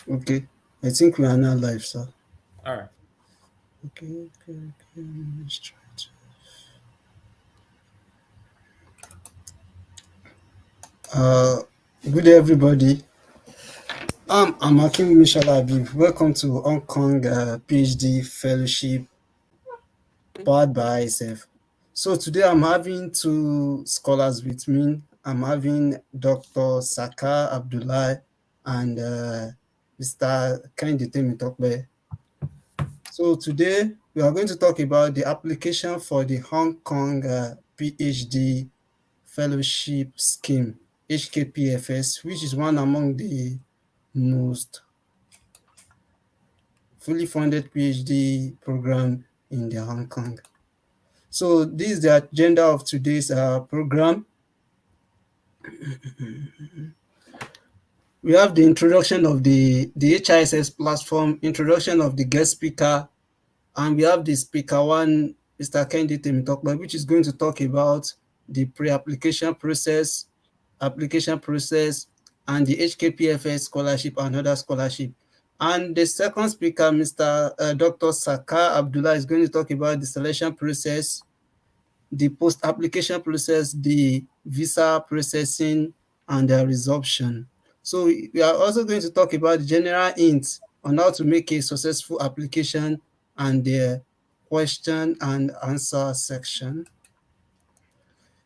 Okay, I think we are now live, sir. All right. Okay. Let's try to. Uh, Good day, everybody. I'm Hakim Mishala Habib. Welcome to Hong Kong PhD Fellowship powered by ISF. So today I'm having two scholars with me. I'm having Dr. Saka Abdullah and Mr. Kehinde Temitope. So today we are going to talk about the application for the Hong Kong PhD Fellowship Scheme, HKPFS, which is one among the most fully funded PhD program in the Hong Kong. So this is the agenda of today's program. We have the introduction of the HISS platform, introduction of the guest speaker, and we have the speaker one, Mr. Kehinde Temitope, which is going to talk about the pre-application process, application process, and the HKPFS scholarship and other scholarship. And the second speaker, Mr. Dr. Saka Abdullah, is going to talk about the selection process, the post-application process, the visa processing, and the resumption. So we are also going to talk about the general hints on how to make a successful application and the question and answer section.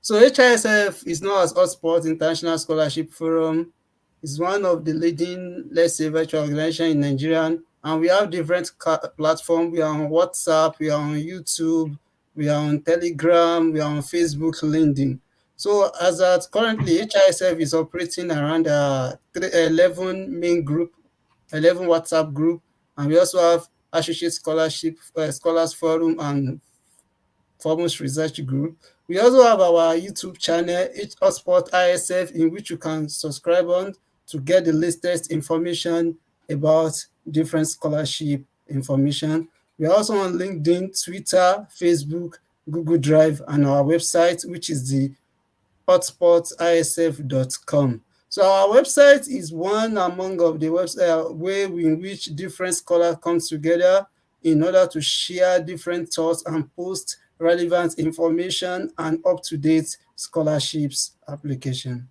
So HISF is known as Hotspot International Scholarship Forum. It's one of the leading, let's say, virtual organizations in Nigeria. And we have different platforms. We are on WhatsApp, we are on YouTube, we are on Telegram, we are on Facebook, LinkedIn. So as at currently, HISF is operating around 11 main group, 11 WhatsApp group, and we also have associate scholarship, scholars forum, and foremost research group. We also have our YouTube channel, Hotspot ISF, in which you can subscribe on to get the latest information about different scholarship information. We are also on LinkedIn, Twitter, Facebook, Google Drive, and our website, which is the hotspotisf.com. So our website is one among of the website way in which different scholars come together in order to share different thoughts and post relevant information and up-to-date scholarships application.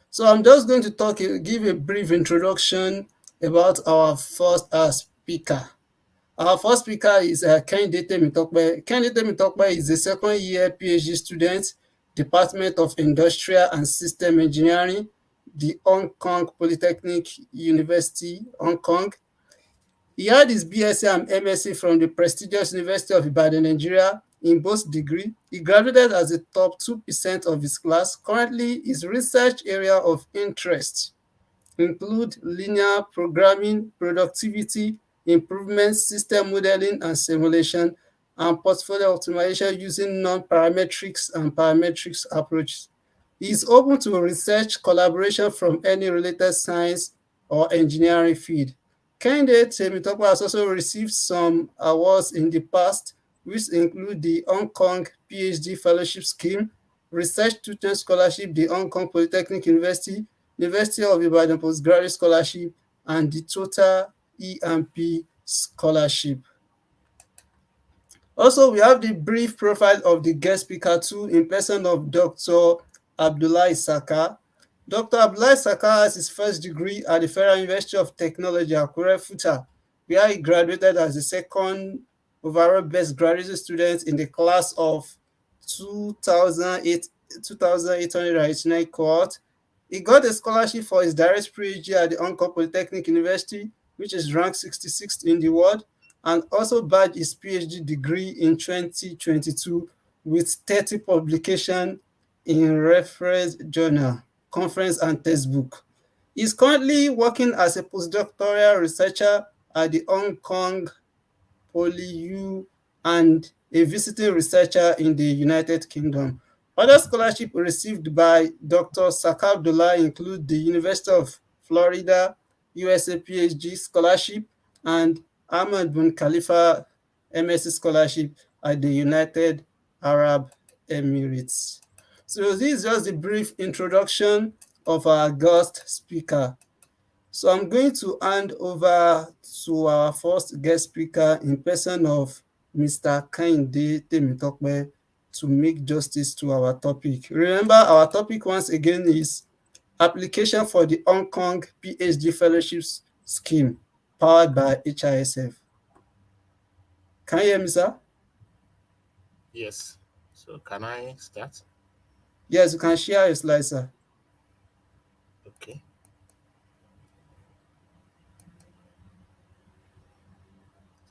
So I'm just going to give a brief introduction about our first speaker. Our first speaker is Kehinde Temitope. Kehinde Temitope is a second year PhD student, Department of Industrial and System Engineering, the Hong Kong Polytechnic University, Hong Kong. He had his BSc and MSc from the prestigious University of Ibadan, Nigeria, in both degrees. He graduated as the top 2% of his class. Currently, his research area of interest include linear programming, productivity improvement, system modeling and simulation, and portfolio optimization using non-parametrics and parametrics approaches. He is open to research collaboration from any related science or engineering field. Kehinde Temitope has also received some awards in the past, which include the Hong Kong PhD Fellowship Scheme, Research Student Scholarship, the Hong Kong Polytechnic University, University of Ibadan Postgraduate Scholarship, and the Total EMP Scholarship. Also, we have the brief profile of the guest speaker too, in person of Dr. Abdullah Saka. Dr. Abdullah Saka has his first degree at the Federal University of Technology, Akure, Futa, where he graduated as the second overall best graduate student in the class of 2,889 cohort. He got a scholarship for his direct PhD at the Hong Kong Polytechnic University, which is ranked 66th in the world, and also bagged his PhD degree in 2022 with 30 publications in reference journal, conference, and textbook. He's currently working as a postdoctoral researcher at the Hong Kong Poly and a visiting researcher in the United Kingdom. Other scholarships received by Dr. Saka Abdullah include the University of Florida USA PhD scholarship and Ahmed bin Khalifa MSc scholarship at the United Arab Emirates. So this is just a brief introduction of our guest speaker. So I'm going to hand over to our first guest speaker in person of Mr. Kehinde Temitope to make justice to our topic. Remember, our topic once again is application for the Hong Kong PhD fellowships scheme powered by HISF. Can you hear me, sir? Yes. So can I start? Yes, you can share your slide, sir. Okay.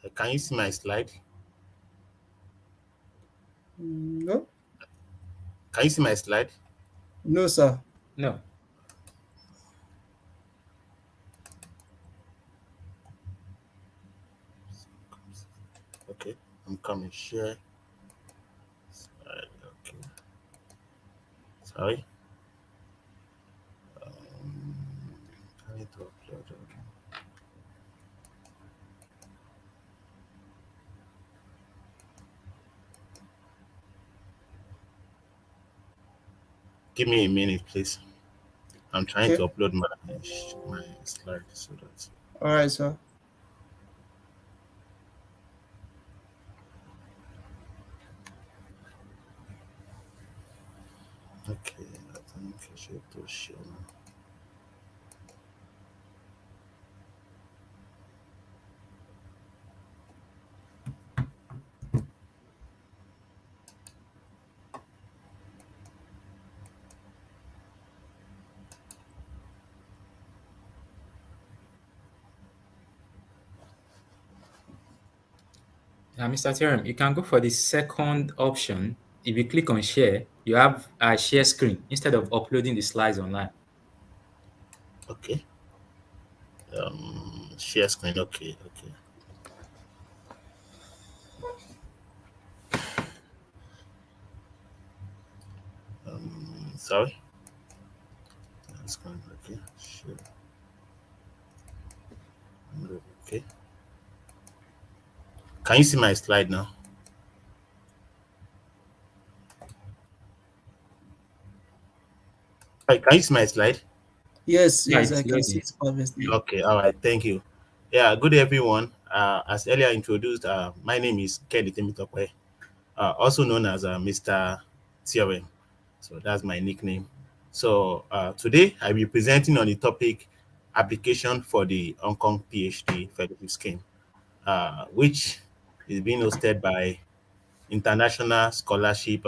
So can you see my slide? No, Can you see my slide? no, sir. No. Okay. I'm coming. Share. Okay. Sorry. I need to upload. Okay. Give me a minute, please. I'm trying Okay. to upload my slide so that. All right, sir. Okay. I think I should to share now. Mr. Theorem, you can go for the second option. If you click on share, you have a share screen instead of uploading the slides online. Okay. Share screen. Okay. Okay. Sorry. Screen. Okay. Share. Okay. Can you see my slide now? Hi, can you see my slide? Yes, Yeah, yes, I it's can see loading. it perfectly. Okay, all right, thank you. Yeah, good day, everyone. As earlier introduced, my name is Kehinde Temitope, also known as Mr. Theorem. So that's my nickname. So today I'll be presenting on the topic application for the Hong Kong PhD fellowship scheme, which is being hosted by International Scholarship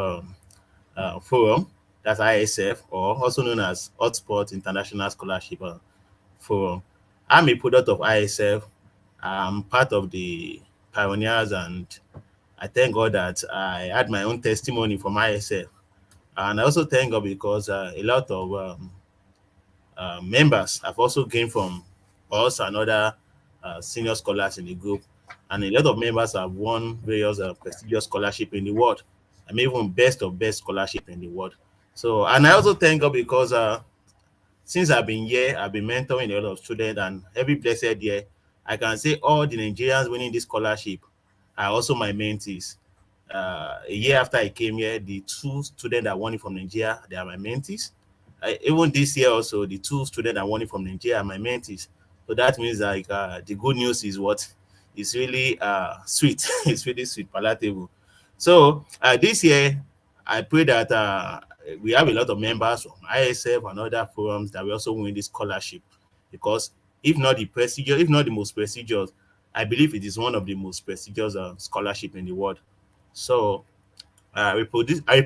Forum, that's ISF, or also known as Hotspot International Scholarship Forum. I'm a product of ISF. I'm part of the pioneers, and I thank God that I had my own testimony from ISF. And I also thank God because a lot of members have also gained from us and other senior scholars in the group. And a lot of members have won various prestigious scholarship in the world. I mean, even best of best scholarship in the world. So, and I also thank God because since I've been here, I've been mentoring a lot of students, and every blessed year, I can say all the Nigerians winning this scholarship are also my mentees. A year after I came here, the two students that won it from Nigeria, they are my mentees. Even this year also, the two students that won it from Nigeria are my mentees. So that means like the good news is what is really sweet. It's really sweet, palatable. So this year, I pray that we have a lot of members from ISF and other forums that will also win this scholarship, because if not the most prestigious, I believe it is one of the most prestigious scholarship in the world. So I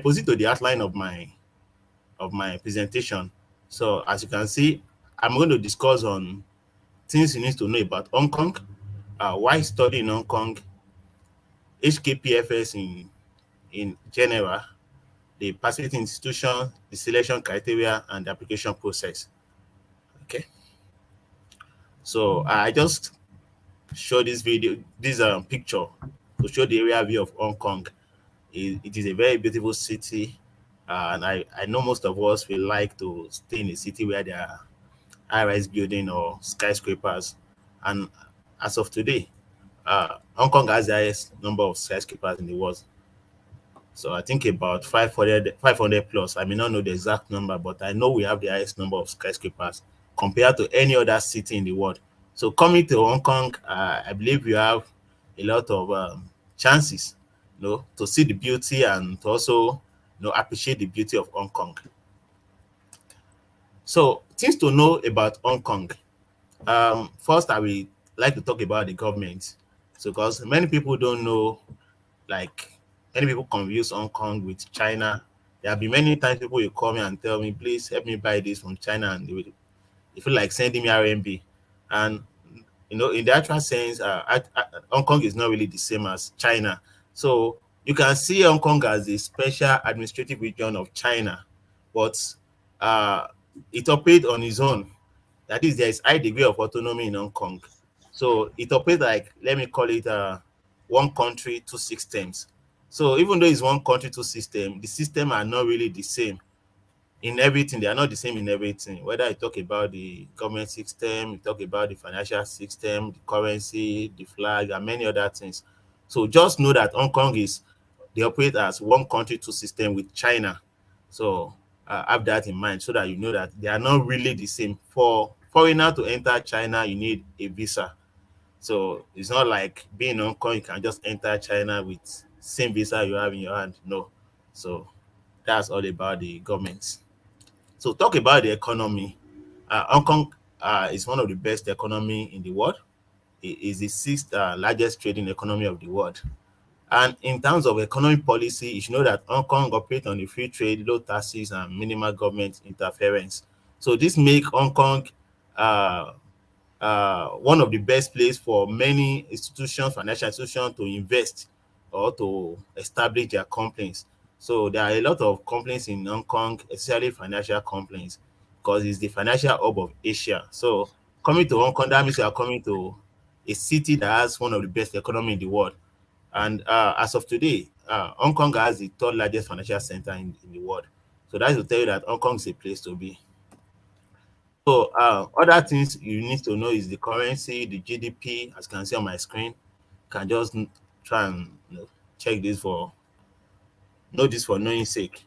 proceed to the outline of my presentation. So as you can see, I'm going to discuss on things you need to know about Hong Kong, why study in Hong Kong, HKPFS in general, the participating institution, the selection criteria, and the application process. Okay. So I just show this video, this picture to show the area view of Hong Kong. It is a very beautiful city, and I know most of us will like to stay in a city where there are high-rise building or skyscrapers. And as of today, Hong Kong has the highest number of skyscrapers in the world. So I think about 500 plus. I may not know the exact number, but I know we have the highest number of skyscrapers compared to any other city in the world. So coming to Hong Kong, I believe you have a lot of chances, to see the beauty and to also, appreciate the beauty of Hong Kong. So things to know about Hong Kong. First, I will like to talk about the government. So, because many people don't know, like many people confuse Hong Kong with China. There have been many times people will call me and tell me, please help me buy this from China, and they feel like sending me RMB. And in the actual sense, Hong Kong is not really the same as China. So you can see Hong Kong as a special administrative region of China, but uh, it operates on its own. That is, there is high degree of autonomy in Hong Kong. So it operates like, let me call it, one country, two systems. So even though it's one country, two system, the system are not really the same in everything. They are not the same in everything. Whether you talk about the government system, you talk about the financial system, the currency, the flag, and many other things. So just know that Hong Kong they operate as one country, two system with China. So have that in mind so that you know that they are not really the same. For foreigner to enter China, you need a visa. So it's not like being in Hong Kong, you can just enter China with same visa you have in your hand. No. So that's all about the governments. So talk about the economy. Hong Kong is one of the best economy in the world. It is the sixth largest trading economy of the world. And in terms of economic policy, you should know that Hong Kong operates on the free trade, low taxes, and minimal government interference. So this make Hong Kong uh, one of the best place for many institutions, financial institutions, to invest or to establish their companies. So there are a lot of companies in Hong Kong, especially financial companies, because it's the financial hub of Asia. So coming to Hong Kong, that means you are coming to a city that has one of the best economy in the world. And as of today, Hong Kong has the third largest financial center in the world. So that's to tell you that Hong Kong is a place to be. So other things you need to know is the currency, the GDP, as you can see on my screen. You can just try and check this for know this for knowing sake.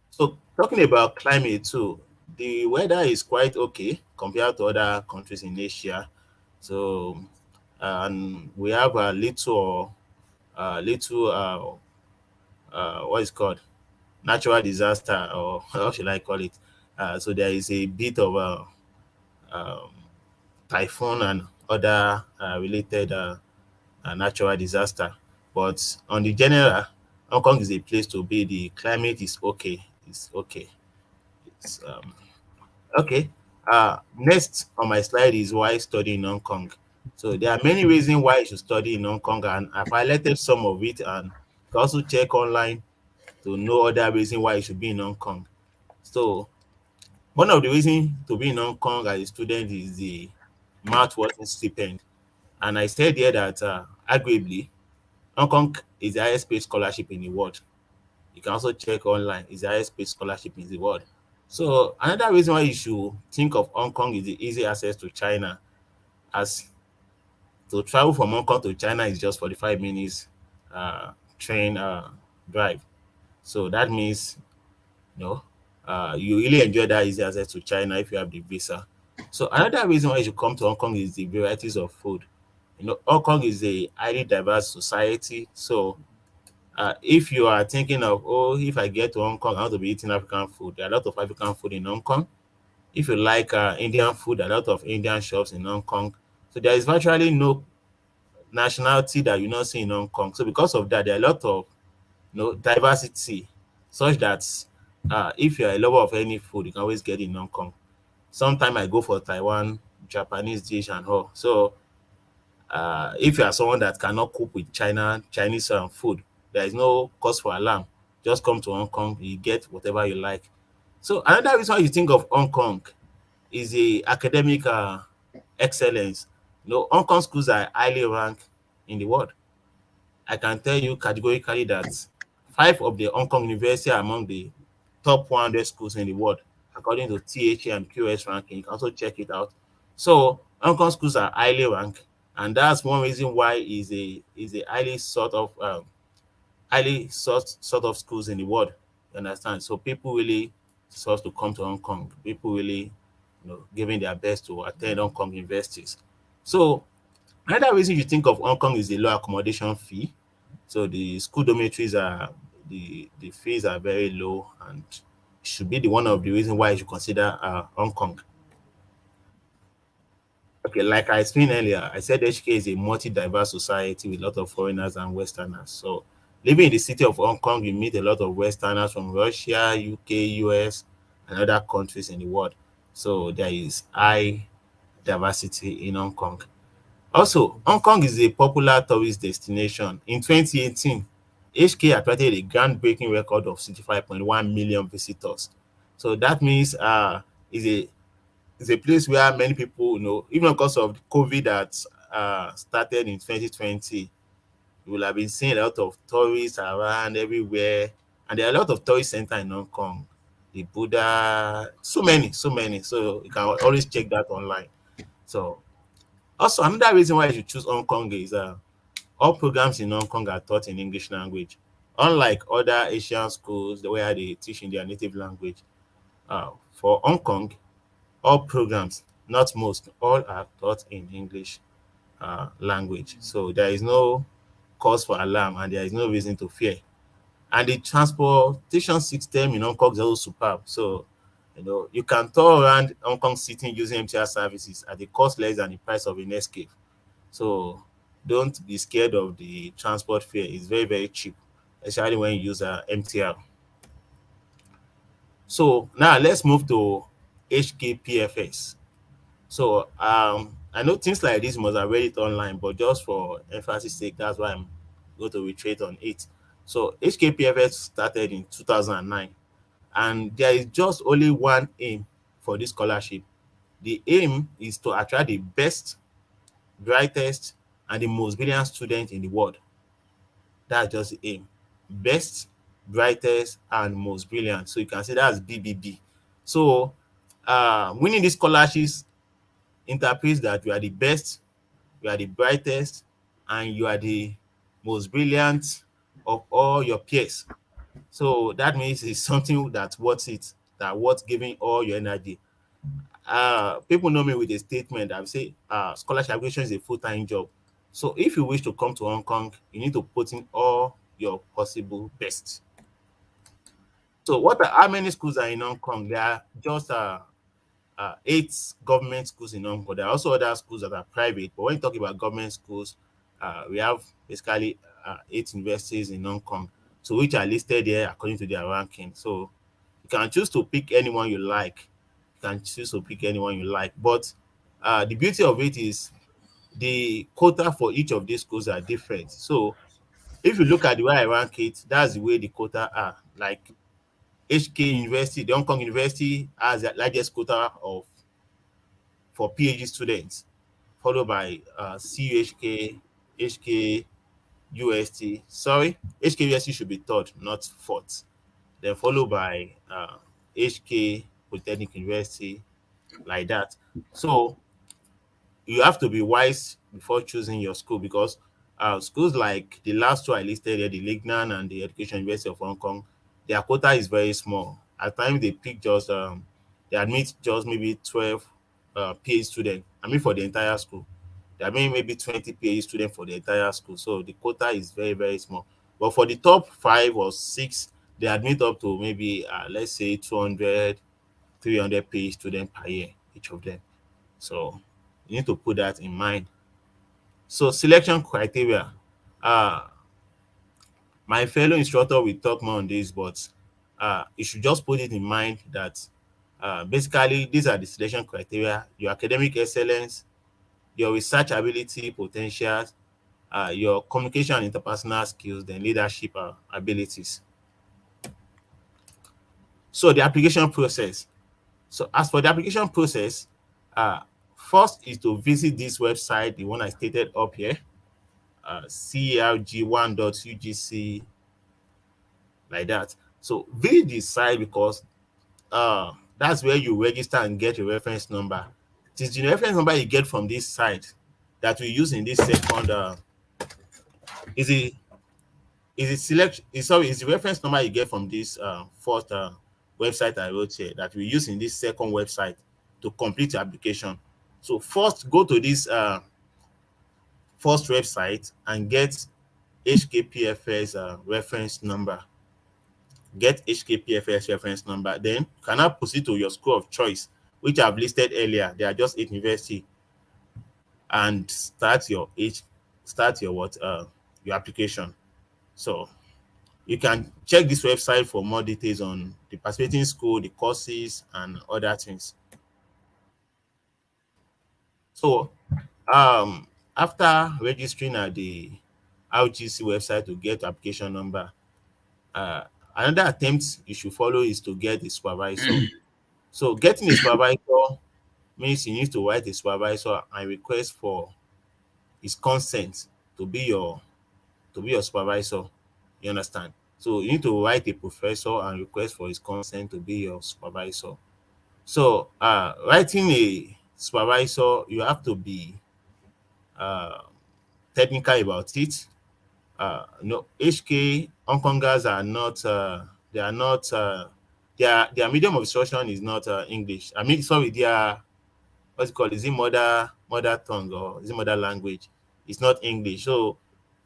So talking about climate too, the weather is quite okay compared to other countries in Asia. So and we have a little what is called natural disaster, or how should I call it? So there is a bit of a um, typhoon and other related natural disaster. But on the general, Hong Kong is a place to be. The climate is okay. It's okay. It's okay. Next on my slide is why study in Hong Kong. So there are many reasons why you should study in Hong Kong, and I've highlighted some of it. And you can also check online to know other reasons why you should be in Hong Kong. So one of the reasons to be in Hong Kong as a student is the mouth-watering stipend. And I said here that arguably Hong Kong is the highest paid scholarship in the world. You can also check online, it's the highest paid scholarship in the world. So another reason why you should think of Hong Kong is the easy access to China. As to travel from Hong Kong to China is just 45 minutes train drive. So that means no, you really enjoy that easy access to China if you have the visa. So another reason why you should come to Hong Kong is the varieties of food. Hong Kong is a highly diverse society. So if you are thinking of, oh, if I get to Hong Kong, I want to be eating African food, there are a lot of African food in Hong Kong. If you like Indian food, there are a lot of Indian shops in Hong Kong. So there is virtually no nationality that you not see in Hong Kong. So because of that, there are a lot of diversity, such that if you're a lover of any food, you can always get it in Hong Kong. Sometimes I go for Taiwan, Japanese dish and all. So if you are someone that cannot cook with Chinese food, there is no cause for alarm. Just come to Hong Kong, you get whatever you like. So another reason why you think of Hong Kong is the academic excellence. Hong Kong schools are highly ranked in the world. I can tell you categorically that 5 of the Hong Kong universities are among the top 100 schools in the world, according to THA and QS ranking. You can also check it out. So Hong Kong schools are highly ranked, and that's one reason why is a highly sought of schools in the world. You understand? So people really sought to come to Hong Kong. People really giving their best to attend Hong Kong universities. So another reason you think of Hong Kong is the low accommodation fee. So the school dormitories are the fees are very low, and should be the one of the reasons why you should consider Hong Kong. Okay, like I explained earlier, I said HK is a multi-diverse society with a lot of foreigners and Westerners. So living in the city of Hong Kong, you meet a lot of Westerners from Russia, UK, US, and other countries in the world. So there is high diversity in Hong Kong. Also, Hong Kong is a popular tourist destination. In 2018, HK attracted a groundbreaking record of 65.1 million visitors. So that means is a it's a place where many people, even because of the COVID that started in 2020, you will have been seeing a lot of tourists around everywhere, and there are a lot of tourist centers in Hong Kong. The Buddha, so many, so many. So you can always check that online. So also another reason why you should choose Hong Kong is all programs in Hong Kong are taught in English language. Unlike other Asian schools where they teach in their native language, for Hong Kong, all programs, not most, all are taught in English language. So there is no cause for alarm and there is no reason to fear. And the transportation system in Hong Kong is also superb. So, you can tour around Hong Kong City using MTR services at a cost less than the price of an escape. So don't be scared of the transport fare. It's very, very cheap, especially when you use MTR. So now let's move to HKPFS. So I know things like this must have read it online, but just for emphasis sake, that's why I'm going to reiterate on it. So HKPFS started in 2009, and there is just only one aim for this scholarship. The aim is to attract the best, brightest, and the most brilliant student in the world. That's just the aim. Best, brightest, and most brilliant. So you can say that's BBB. So winning these scholarships interprets that you are the best, you are the brightest, and you are the most brilliant of all your peers. So that means it's something that's worth it, that worth giving all your energy. People know me with a statement that I say scholarship application is a full-time job. So if you wish to come to Hong Kong, you need to put in all your possible best. So how many schools are in Hong Kong? There are just 8 government schools in Hong Kong. There are also other schools that are private, but when you talk about government schools, we have basically 8 universities in Hong Kong, so which are listed here according to their ranking. So you can choose to pick anyone you like. But the beauty of it is the quota for each of these schools are different. So if you look at the way I rank it, that's the way the quota are. Like HK University, the Hong Kong University has the largest quota for PhD students, followed by CUHK, HK UST. Sorry, HK UST should be third, not fourth. Then followed by HK Polytechnic University, like that. So you have to be wise before choosing your school, because schools like the last two I listed here, the Lignan and the Education University of Hong Kong, their quota is very small. At times they pick just they admit just maybe 12 PhD students. I mean for the entire school. They admit maybe 20 PhD students for the entire school. So the quota is very, very small. But for the top 5 or 6, they admit up to maybe let's say 200, 300 PhD students per year, each of them. So you need to put that in mind. So selection criteria. Uh, my fellow instructor will talk more on this, but you should just put it in mind that basically these are the selection criteria: your academic excellence, your research ability, potentials, your communication and interpersonal skills, then leadership abilities. So the application process. So as for the application process, uh, first is to visit this website, the one I stated up here, CRG1.UGC, like that. So visit this site because that's where you register and get a reference number. It is the reference number you get from this site that we use in this second. Is the is it select? Sorry, is the reference number you get from this first website I wrote here that we use in this second website to complete your application. So first, go to this first website and get HKPFS reference number. Get HKPFS reference number. Then you can now proceed to your school of choice, which I've listed earlier. They are just 8 university, and start your what your application. So you can check this website for more details on the participating school, the courses, and other things. So after registering at the RGC website to get application number, uh, another attempt you should follow is to get the supervisor. So getting a supervisor means you need to write a supervisor and request for his consent to be your supervisor. You understand? So you need to write a professor and request for his consent to be your supervisor. So writing a supervisor, you have to be uh, technical about it. No, HK Hong are not. They are not. Their medium of instruction is not English. I mean, sorry, their what's it called? Is it mother tongue or is it mother language? It's not English. So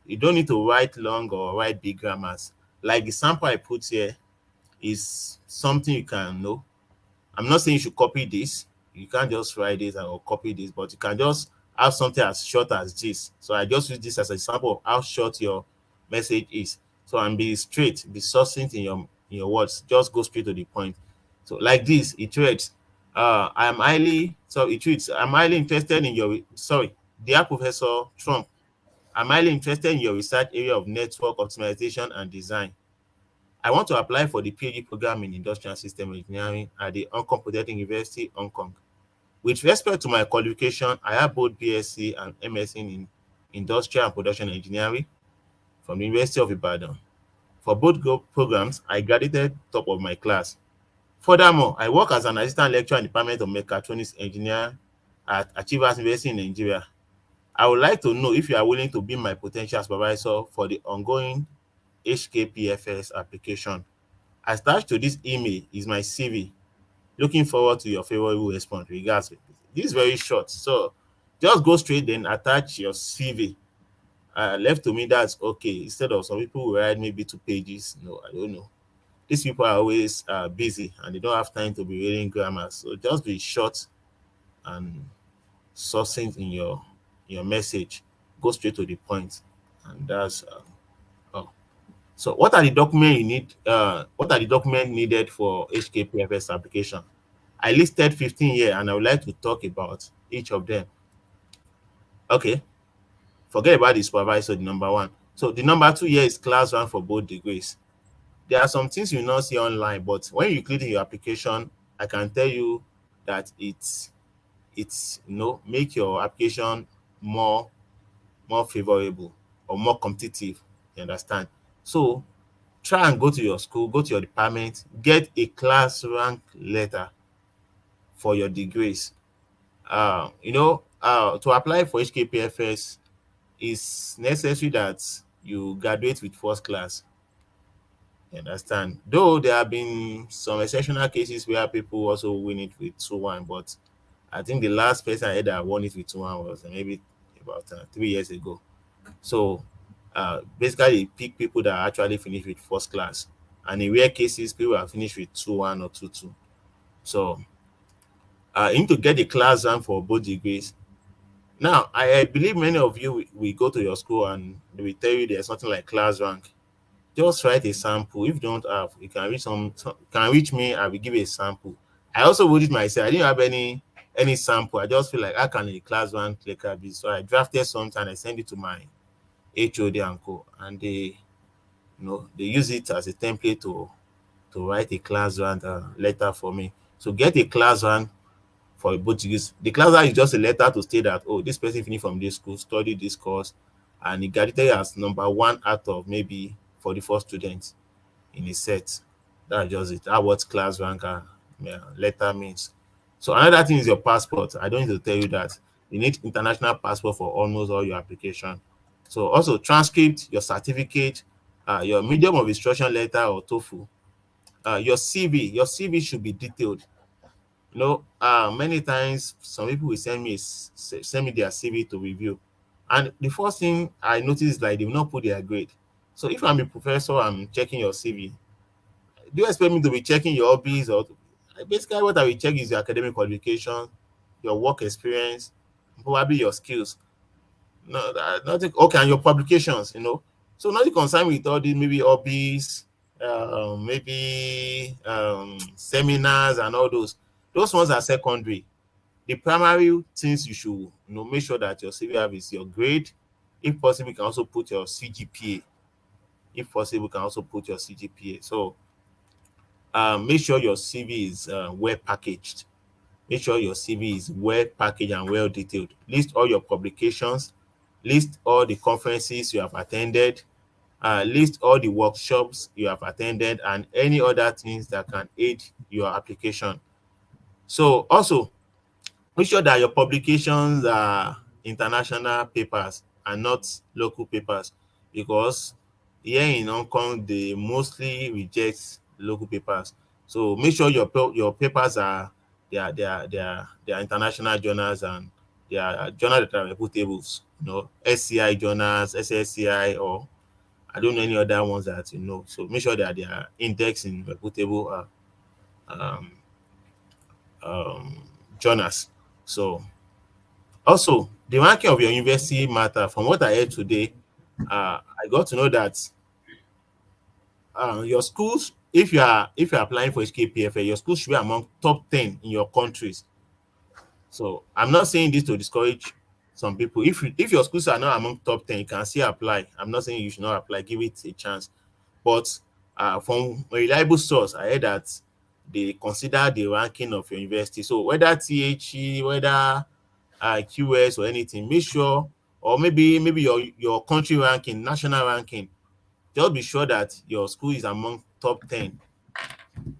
you don't need to write long or write big grammars. Like the sample I put here is something you can know. I'm not saying you should copy this. You can't just write this or copy this, but you can just have something as short as this. So I just use this as an example of how short your message is. So and be straight, be succinct in your words. Just go straight to the point. So like this, it reads, it reads, I'm highly interested in your dear Professor Trump. I'm highly interested in your research area of network optimization and design. I want to apply for the Ph.D. program in Industrial System Engineering at the Hong Kong Polytechnic University, Hong Kong. With respect to my qualification, I have both BSc and MSc in Industrial and Production Engineering from the University of Ibadan. For both programs, I graduated top of my class. Furthermore, I work as an assistant lecturer in the Department of Mechatronics Engineer at Achievers University in Nigeria. I would like to know if you are willing to be my potential supervisor for the ongoing HKPFS application. Attached to this email is my CV. Looking forward to your favorable response. Regards. This is very short, so just go straight then attach your CV. Left to me, that's okay. Instead of some people who write maybe 2 pages. No, I don't know. These people are always busy and they don't have time to be reading grammar. So just be short and succinct in your message. Go straight to the point, and that's all. So what are the documents you need? What are the documents needed for HKPFS application? I listed 15 here, and I would like to talk about each of them. Okay, forget about the supervisor, the number one. So the number two here is class one for both degrees. There are some things you will not see online, but when you click in your application, I can tell you that it's make your application more favorable or more competitive. You understand? So try and go to your school, go to your department, get a class rank letter for your degrees. To apply for HKPFS, it's necessary that you graduate with first class. You understand? Though there have been some exceptional cases where people also win it with 2-1, but I think the last person I heard that won it with 2-1 was maybe about 3 years ago. So basically, they pick people that actually finish with first class, and in rare cases, people are finished with 2-1 or 2-2. So you need to get the class rank for both degrees. Now, I believe many of you will go to your school and they will tell you there's something like class rank. Just write a sample. If you don't have, you can reach me. I will give you a sample. I also wrote it myself. I didn't have any sample. I just feel like how can a class rank letter be? So I drafted something and I sent it to my HOD and co, and they use it as a template to write a class rank letter for me. So get a class rank for both degrees. The class rank is just a letter to state that, oh, this person finished from this school, studied this course, and he graduated as number one out of maybe 44 students in a set. That's just it. That's what class rank letter means. So another thing is your passport. I don't need to tell you that you need international passport for almost all your application. So also transcript, your certificate, your medium of instruction letter or TOEFL, your CV. Your CV should be detailed. Many times some people will send me their CV to review, and the first thing I notice is like they will not put their grade. So if I'm a professor, I'm checking your CV. Do you expect me to be checking your hobbies, or basically what I will check is your academic qualification, your work experience, probably your skills. No, nothing. Okay, and your publications. So nothing concerned with all these maybe hobbies, maybe seminars and all those. Those ones are secondary. The primary things you should make sure that your CV have is your grade. If possible, you can also put your CGPA. If possible, you can also put your CGPA. So make sure your CV is well packaged. Make sure your CV is well packaged and well detailed. List all your publications, list all the conferences you have attended, list all the workshops you have attended, and any other things that can aid your application. So also make sure that your publications are international papers and not local papers, because here in Hong Kong they mostly reject local papers. So make sure your papers are they are international journals, and they are journals that are reputable. SCI journals, SSCI, or I don't know any other ones that you know. So make sure that they are indexed in reputable um, journals. So also, the ranking of your university matter. From what I heard today, I got to know that your schools, if you're applying for HKPFS, your school should be among top 10 in your countries. So I'm not saying this to discourage some people. If your schools are not among top 10, you can still apply. I'm not saying you should not apply. Give it a chance. But from a reliable source, I heard that they consider the ranking of your university. So whether THE, whether QS or anything, make sure, or maybe your country ranking, national ranking, just be sure that your school is among top 10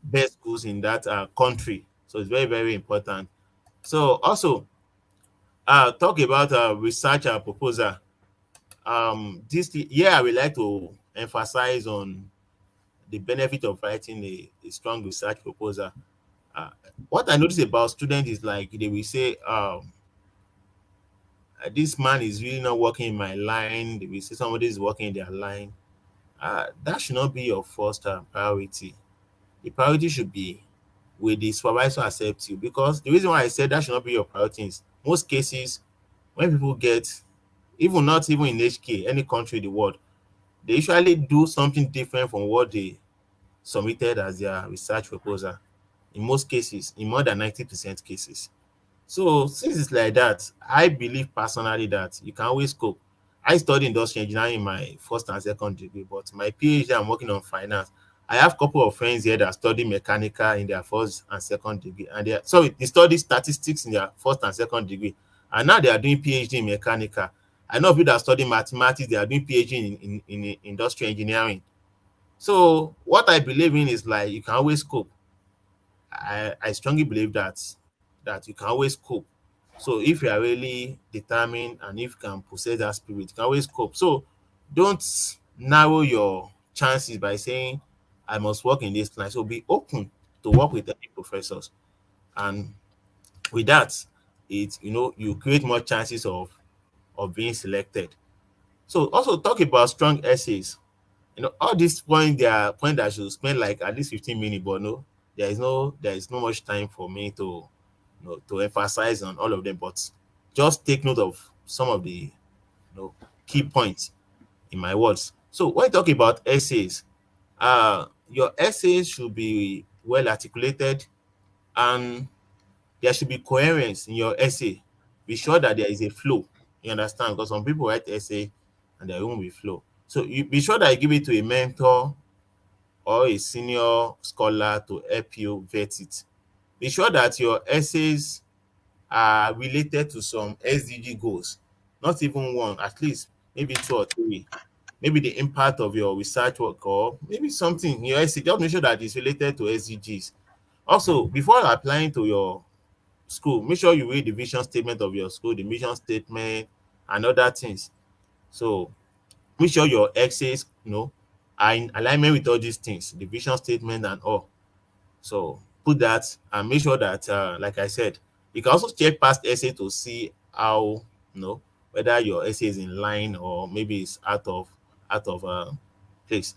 best schools in that country. So it's very, very important. So also talk about research proposal. This year I would like to emphasize on the benefit of writing a strong research proposal. uh, what I notice about students is like they will say, this man is really not working in my line. They will say somebody is working in their line. That should not be your first priority. The priority should be, will the supervisor accept you? Because the reason why I said that should not be your priority is most cases when people get, even not even in HK, any country in the world, they usually do something different from what they submitted as their research proposal. In most cases, in more than 90% cases. So since it's like that, I believe personally that you can always cope. I studied industrial engineering in my first and second degree, but my PhD I'm working on finance. I have a couple of friends here that study mechanical in their first and second degree, and they study statistics in their first and second degree, and now they are doing PhD in mechanical. I know people that study mathematics, they are doing PhD in industrial engineering. So what I believe in is like you can always cope. I strongly believe that you can always cope. So if you are really determined and if you can possess that spirit, you can always cope. So don't narrow your chances by saying I must work in this line. So be open to work with any professors. And with that, you create more chances of being selected. So also talk about strong essays. All these points, they are points that should spend like at least 15 minutes, but no, there is no much time for me to emphasize on all of them, but just take note of some of the key points in my words. So when you talk about essays, your essays should be well articulated, and there should be coherence in your essay. Be sure that there is a flow. You understand? Because some people write essay and there won't be flow. So you be sure that you give it to a mentor or a senior scholar to help you vet it. Be sure that your essays are related to some SDG goals, not even one, at least maybe two or three. Maybe the impact of your research work, or maybe something in your essay. Just make sure that it's related to SDGs. Also, before applying to your school, make sure you read the vision statement of your school, the mission statement, and other things. So make sure your essays, are in alignment with all these things, the vision statement and all. So put that and make sure that, like I said, you can also check past essay to see how, whether your essay is in line or maybe it's out of place.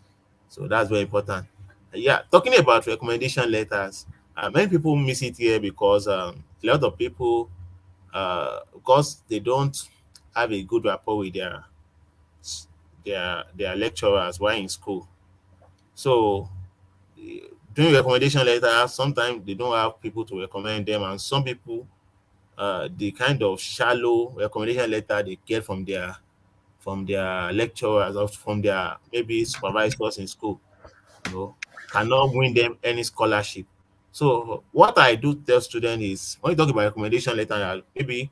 So that's very important. Yeah, talking about recommendation letters, many people miss it here because a lot of people, because they don't have a good rapport with their lecturers while in school. So doing recommendation letters, sometimes they don't have people to recommend them, and some people, the kind of shallow recommendation letter they get from their lecturers or from their maybe supervisors in school, cannot win them any scholarship. So what I do tell students is, when you talk about recommendation letter, maybe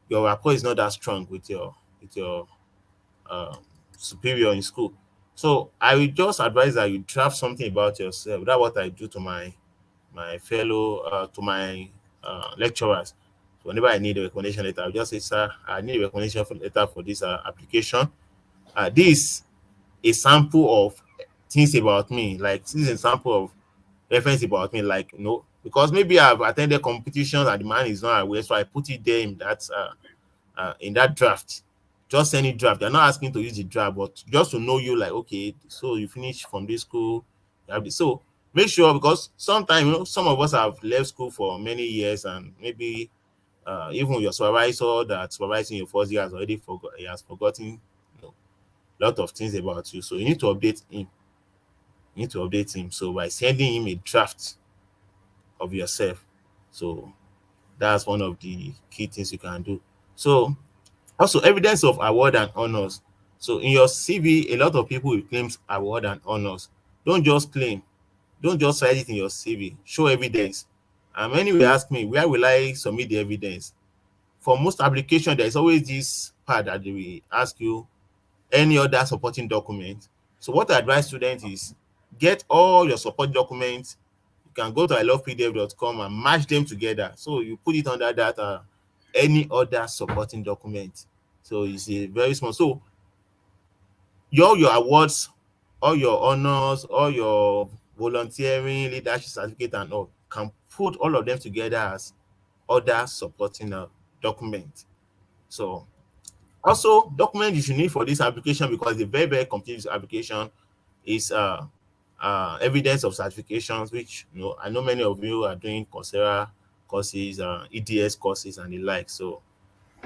your rapport is not that strong with your uh, superior in school. So I will just advise that you draft something about yourself. That's what I do to my fellow to my lecturers. So whenever I need a recommendation letter, I'll just say, sir, I need a recommendation letter for this application. This a sample of things about me. Like, this is a sample of reference about me. Like, because maybe I've attended competitions and the man is not aware, so I put it there in that draft. Just any draft. They're not asking to use the draft, but just to know you, like, okay, so you finish from this school. You have this. So make sure, because sometimes, some of us have left school for many years, and maybe even your supervisor that supervising your first year has already he has forgotten, a lot of things about you. So you need to update him. You need to update him. So by sending him a draft of yourself. So that's one of the key things you can do. So also, evidence of award and honors. So in your CV, a lot of people will claim award and honors. Don't just claim. Don't just write it in your CV. Show evidence. And many will ask me, where will I submit the evidence? For most application, there is always this part that they will ask you, any other supporting document. So what I advise students is, get all your supporting documents. You can go to ilovepdf.com and match them together. So you put it under that any other supporting document. So it's a very small. So your awards, all your honors, all your volunteering, leadership certificate, and all, can put all of them together as other supporting document. So also, document you should need for this application, because the very, very complete application, is evidence of certifications, which, I know many of you are doing Coursera courses, EDS courses, and the like. So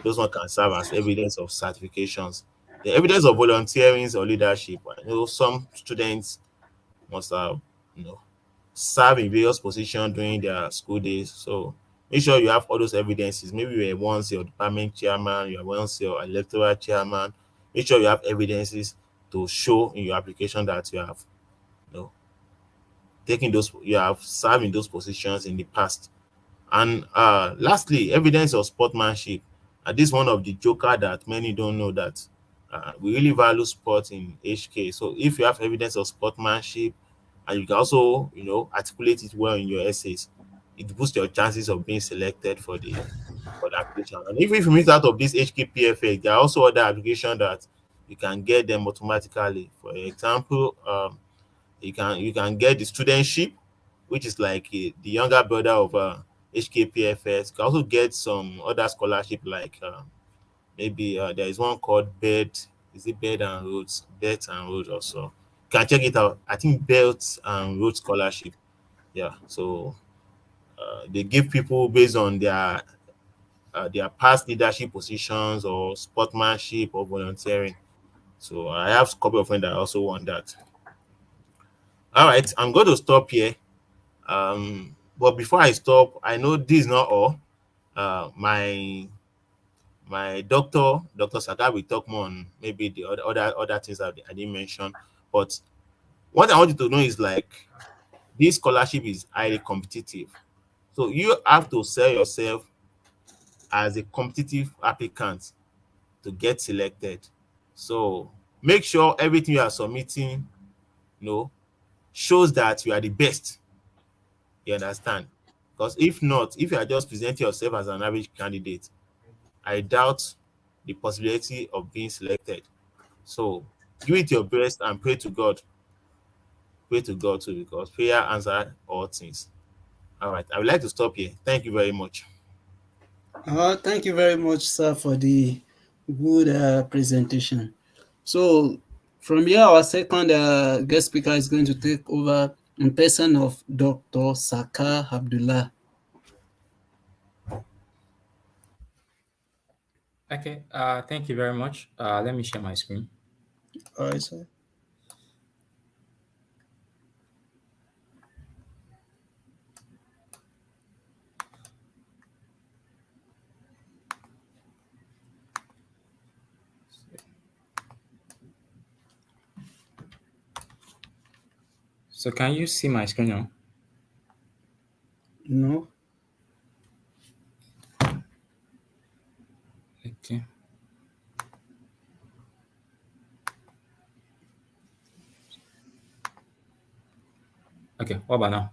those one can serve as evidence of certifications. The evidence of volunteering or leadership. I know some students must have, serve in various positions during their school days. So make sure you have all those evidences. Maybe you were once your department chairman, you were once your electoral chairman. Make sure you have evidences to show in your application that you have, you know, you have served in those positions in the past. And lastly, evidence of sportsmanship. This is one of the joker that many don't know, that we really value sport in HK. So if you have evidence of sportsmanship, and you can also, articulate it well in your essays, it boosts your chances of being selected for the application. And if you miss out of this HKPFS, there are also other applications that you can get them automatically. For example, you can get the studentship, which is like the younger brother of HKPFS. You can also get some other scholarship, like maybe there is one called Bed. Is it Bed and Roads? Belt and Roads also. You can check it out. I think Belt and Road Scholarship. Yeah. So they give people based on their past leadership positions or sportsmanship or volunteering. So I have a couple of friends that also want that. All right, I'm going to stop here. But before I stop, I know this is not all. My Dr. Saka, will talk more on maybe the other things I didn't mention. But what I want you to know is, like, this scholarship is highly competitive. So you have to sell yourself as a competitive applicant to get selected. So make sure everything you are submitting, shows that you are the best. You understand? Because if not, if you are just presenting yourself as an average candidate, I doubt the possibility of being selected. So give it your best and pray to God. Pray to God too, because prayer answers all things. All right. I would like to stop here. Thank you very much. Thank you very much, sir, for the good presentation. So, from here, our second guest speaker is going to take over in person of Dr. Saka Abdullah. Okay, thank you very much. Let me share my screen. All right, sir. So can you see my screen now? No. Okay. Okay, what about now?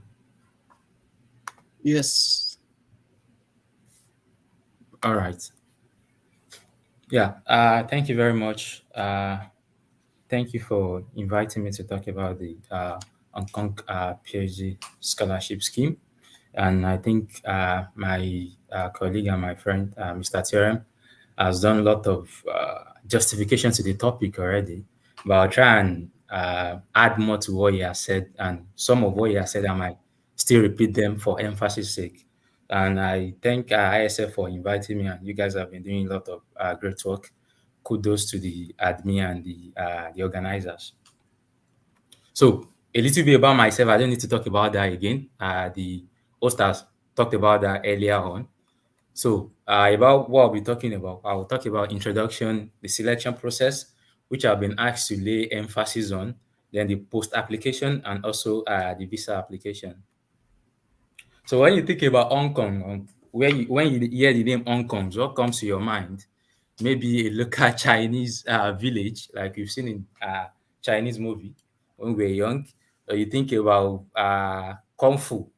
Yes. All right. Yeah, thank you very much. Thank you for inviting me to talk about the Hong Kong PhD scholarship scheme. And I think my colleague and my friend, Mr. Theorem, has done a lot of justification to the topic already. But I'll try and add more to what he has said. And some of what he has said, I might still repeat them for emphasis sake. And I thank ISF for inviting me. And you guys have been doing a lot of great work. Kudos to the admin and the organizers. So a little bit about myself. I don't need to talk about that again. The host has talked about that earlier on. So about what I'll be talking about, I'll talk about introduction, the selection process, which I've been asked to lay emphasis on, then the post-application and also the visa application. So when you think about Hong Kong, when you hear the name Hong Kong, what comes to your mind? Maybe a local Chinese village, like you've seen in Chinese movie when we were young. Or you think about Kung Fu.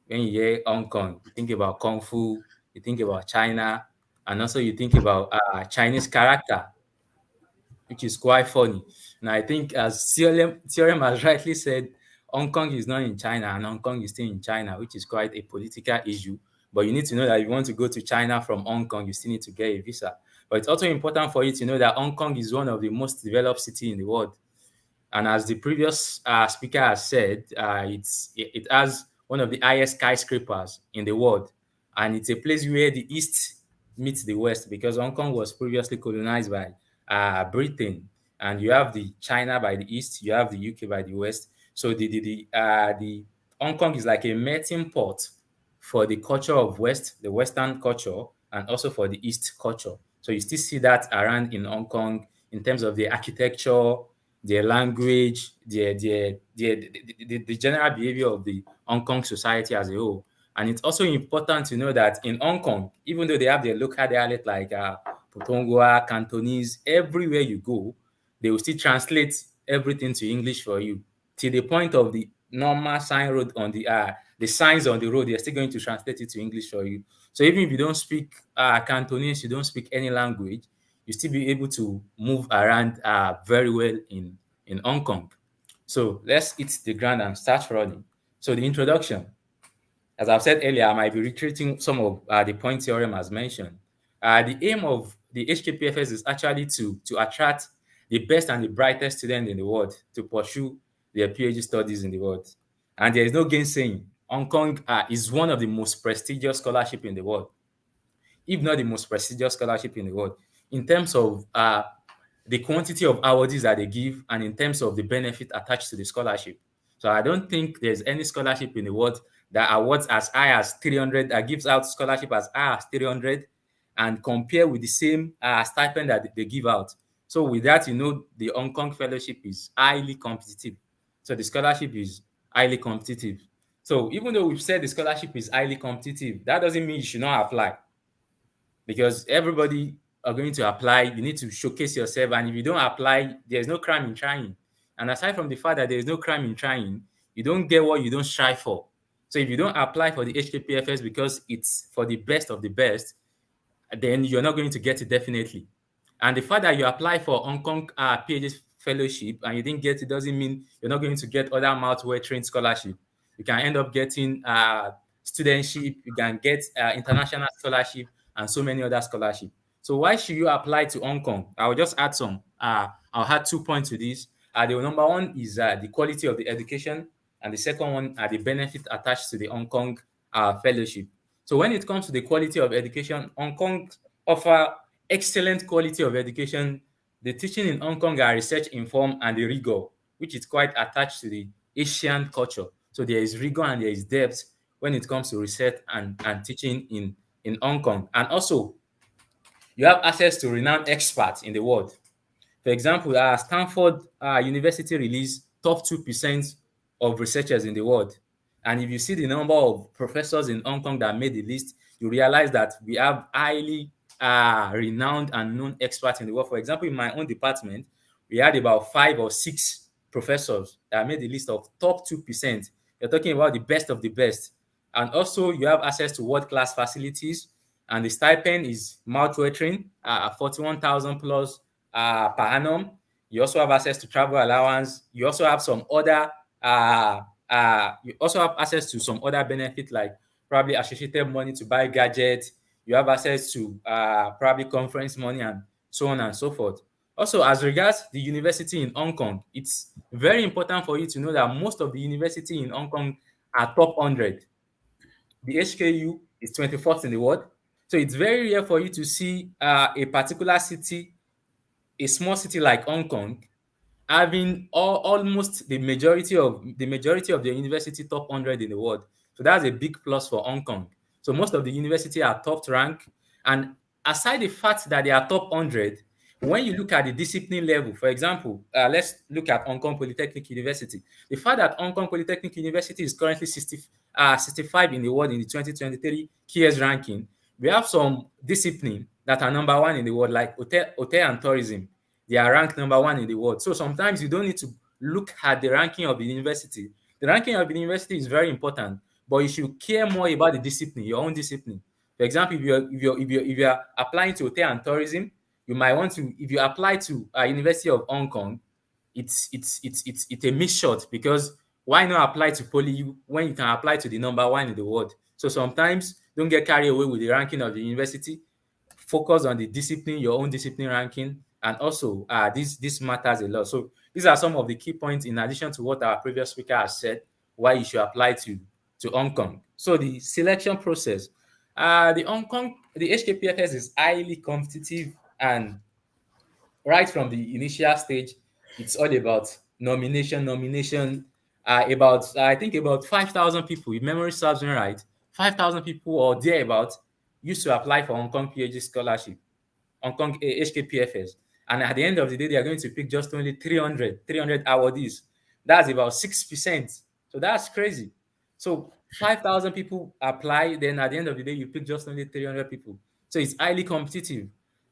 When you hear Hong Kong, you think about Kung Fu, you think about China, and also you think about Chinese character, which is quite funny. And I think as Theorem has rightly said, Hong Kong is not in China and Hong Kong is still in China, which is quite a political issue. But you need to know that if you want to go to China from Hong Kong, you still need to get a visa. But it's also important for you to know that Hong Kong is one of the most developed cities in the world. And as the previous speaker has said, it has one of the highest skyscrapers in the world. And it's a place where the East meets the West because Hong Kong was previously colonized by Britain. And you have the China by the East, you have the UK by the West. So the Hong Kong is like a melting pot for the culture of West, the Western culture, and also for the East culture. So you still see that around in Hong Kong in terms of the architecture, their language, the general behavior of the Hong Kong society as a whole. And it's also important to know that in Hong Kong, even though they have their local dialect like Putonghua, Cantonese, everywhere you go, they will still translate everything to English for you. To the point of the normal sign road on the signs on the road, they're still going to translate it to English for you. So even if you don't speak Cantonese, you don't speak any language, you still be able to move around very well in Hong Kong. So let's hit the ground and start running. So the introduction, as I've said earlier, I might be reiterating some of the points Theorem has mentioned. The aim of the HKPFS is actually to attract the best and the brightest students in the world to pursue their PhD studies in the world. And there is no gainsaying. Hong Kong is one of the most prestigious scholarship in the world, if not the most prestigious scholarship in the world, in terms of the quantity of awardees that they give and in terms of the benefit attached to the scholarship. So I don't think there's any scholarship in the world that awards as high as 300, that gives out scholarship as high as 300 and compare with the same stipend that they give out. So with that, you know, the Hong Kong fellowship is highly competitive. So the scholarship is highly competitive. So even though we've said the scholarship is highly competitive, that doesn't mean you should not apply because everybody are going to apply. You need to showcase yourself, and if you don't apply, there's no crime in trying. And aside from the fact that there's no crime in trying, you don't get what you don't strive for. So if you don't apply for the HKPFS because it's for the best of the best, then you're not going to get it definitely. And the fact that you apply for Hong Kong PhD fellowship and you didn't get it doesn't mean you're not going to get other mouthware trained scholarship. You can end up getting studentship, you can get international scholarship, and so many other scholarship. So why should you apply to Hong Kong? I'll just add some. I'll add 2 points to this. The number one is the quality of the education, and the second one are the benefit attached to the Hong Kong fellowship. So when it comes to the quality of education, Hong Kong offer excellent quality of education. The teaching in Hong Kong are research informed and the rigor, which is quite attached to the Asian culture. So there is rigor and there is depth when it comes to research and teaching in Hong Kong. And also, you have access to renowned experts in the world. For example, Stanford University released top 2% of researchers in the world. And if you see the number of professors in Hong Kong that made the list, you realize that we have highly renowned and known experts in the world. For example, in my own department, we had about 5 or 6 professors that made the list of top 2%. You're talking about the best of the best. And also, you have access to world-class facilities, and the stipend is mouth-watering, 41,000 plus per annum. You also have access to travel allowance. You also have some other you also have access to some other benefits like probably associated money to buy gadgets. You have access to probably conference money and so on and so forth. Also, as regards the university in Hong Kong, it's very important for you to know that most of the university in Hong Kong are top 100. The HKU is 24th in the world. So it's very rare for you to see a particular city, a small city like Hong Kong, having almost the majority of the university top 100 in the world. So that's a big plus for Hong Kong. So most of the university are top rank, and aside the fact that they are top 100, when you look at the discipline level, for example, let's look at Hong Kong Polytechnic University. The fact that Hong Kong Polytechnic University is currently 65 in the world in the 2023 KS ranking, we have some discipline that are number one in the world, like hotel and tourism. They are ranked number one in the world. So sometimes you don't need to look at the ranking of the university. The ranking of the university is very important, but you should care more about the discipline, your own discipline. For example, if you're applying to hotel and tourism, you might want to, if you apply to University of Hong Kong, it's a miss shot, because why not apply to Poly when you can apply to the number one in the world? So sometimes don't get carried away with the ranking of the university. Focus on the discipline, your own discipline ranking, and also this matters a lot. So these are some of the key points in addition to what our previous speaker has said, why you should apply to Hong Kong. So the selection process, the HKPFS is highly competitive, and right from the initial stage, it's all about nomination. About I think about 5,000 people, if memory serves me right, 5,000 people or thereabout used to apply for Hong Kong PhD scholarship, Hong Kong HKPFS. And at the end of the day, they are going to pick just only 300 awardees. That's about 6%. So that's crazy. So 5,000 people apply, then at the end of the day, you pick just only 300 people. So it's highly competitive.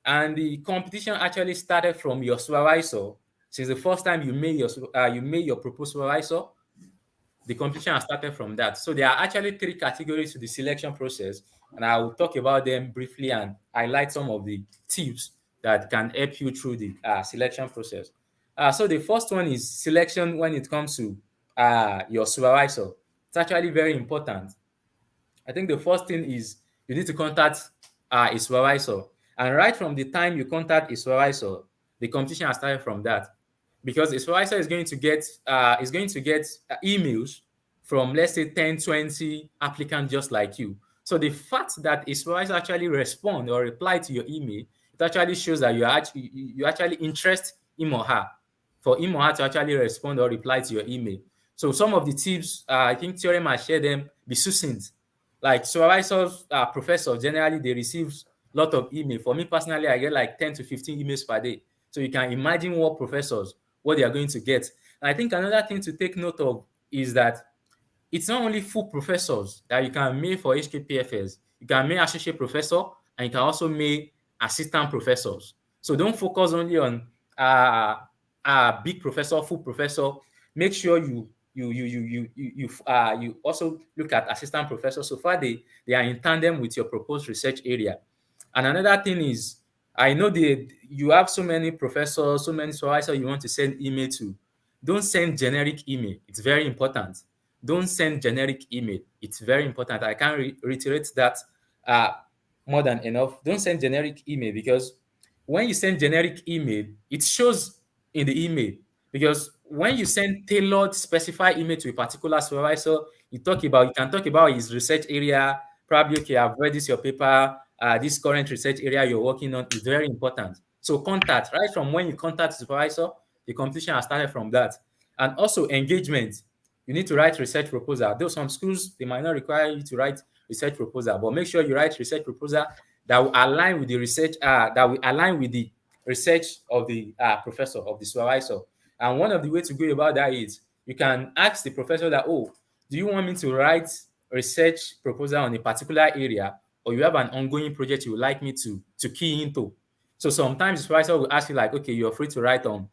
And the competition actually started from your supervisor. Since the first time you made your proposed supervisor, the competition has started from that. So there are actually 3 categories to the selection process, and I will talk about them briefly and highlight some of the tips that can help you through the selection process. So the first one is selection when it comes to your supervisor. It's actually very important. I think the first thing is you need to contact a supervisor. And right from the time you contact a supervisor, the competition has started from that. Because a supervisor is going to get emails from, let's say, 10, 20 applicants just like you. So the fact that a supervisor actually respond or reply to your email, it actually shows that you actually interest him or her, for him or her to actually respond or reply to your email. So some of the tips, I think Theorem has shared them, be succinct. Like supervisors, professors, generally they receive a lot of email. For me personally, I get like 10 to 15 emails per day. So you can imagine what professors, what they are going to get. And I think another thing to take note of is that it's not only full professors that you can make for HKPFS. You can make associate professor, and you can also make assistant professors. So don't focus only on big professor, full professor. Make sure you also look at assistant professors. So far they are in tandem with your proposed research area. And another thing is, I know you have so many professors, so many supervisors you want to send email to. Don't send generic email. It's very important. don't send generic email. It's very important. I can't reiterate that uh, more than enough. Don't send generic email, because when you send generic email, it shows in the email. Because when you send tailored, specified email to a particular supervisor, you can talk about his research area. Probably, okay, I've read this your paper. This current research area you're working on is very important. So contact, right from when you contact the supervisor, the competition has started from that. And also engagement. You need to write research proposal. Though some schools, they might not require you to write research proposal, but make sure you write research proposal that will align with the research, that will align with the research of the professor, of the supervisor. And one of the ways to go about that is you can ask the professor that, oh, do you want me to write research proposal on a particular area, or you have an ongoing project you would like me to key into? So sometimes the supervisor will ask you like, okay, you're free to write on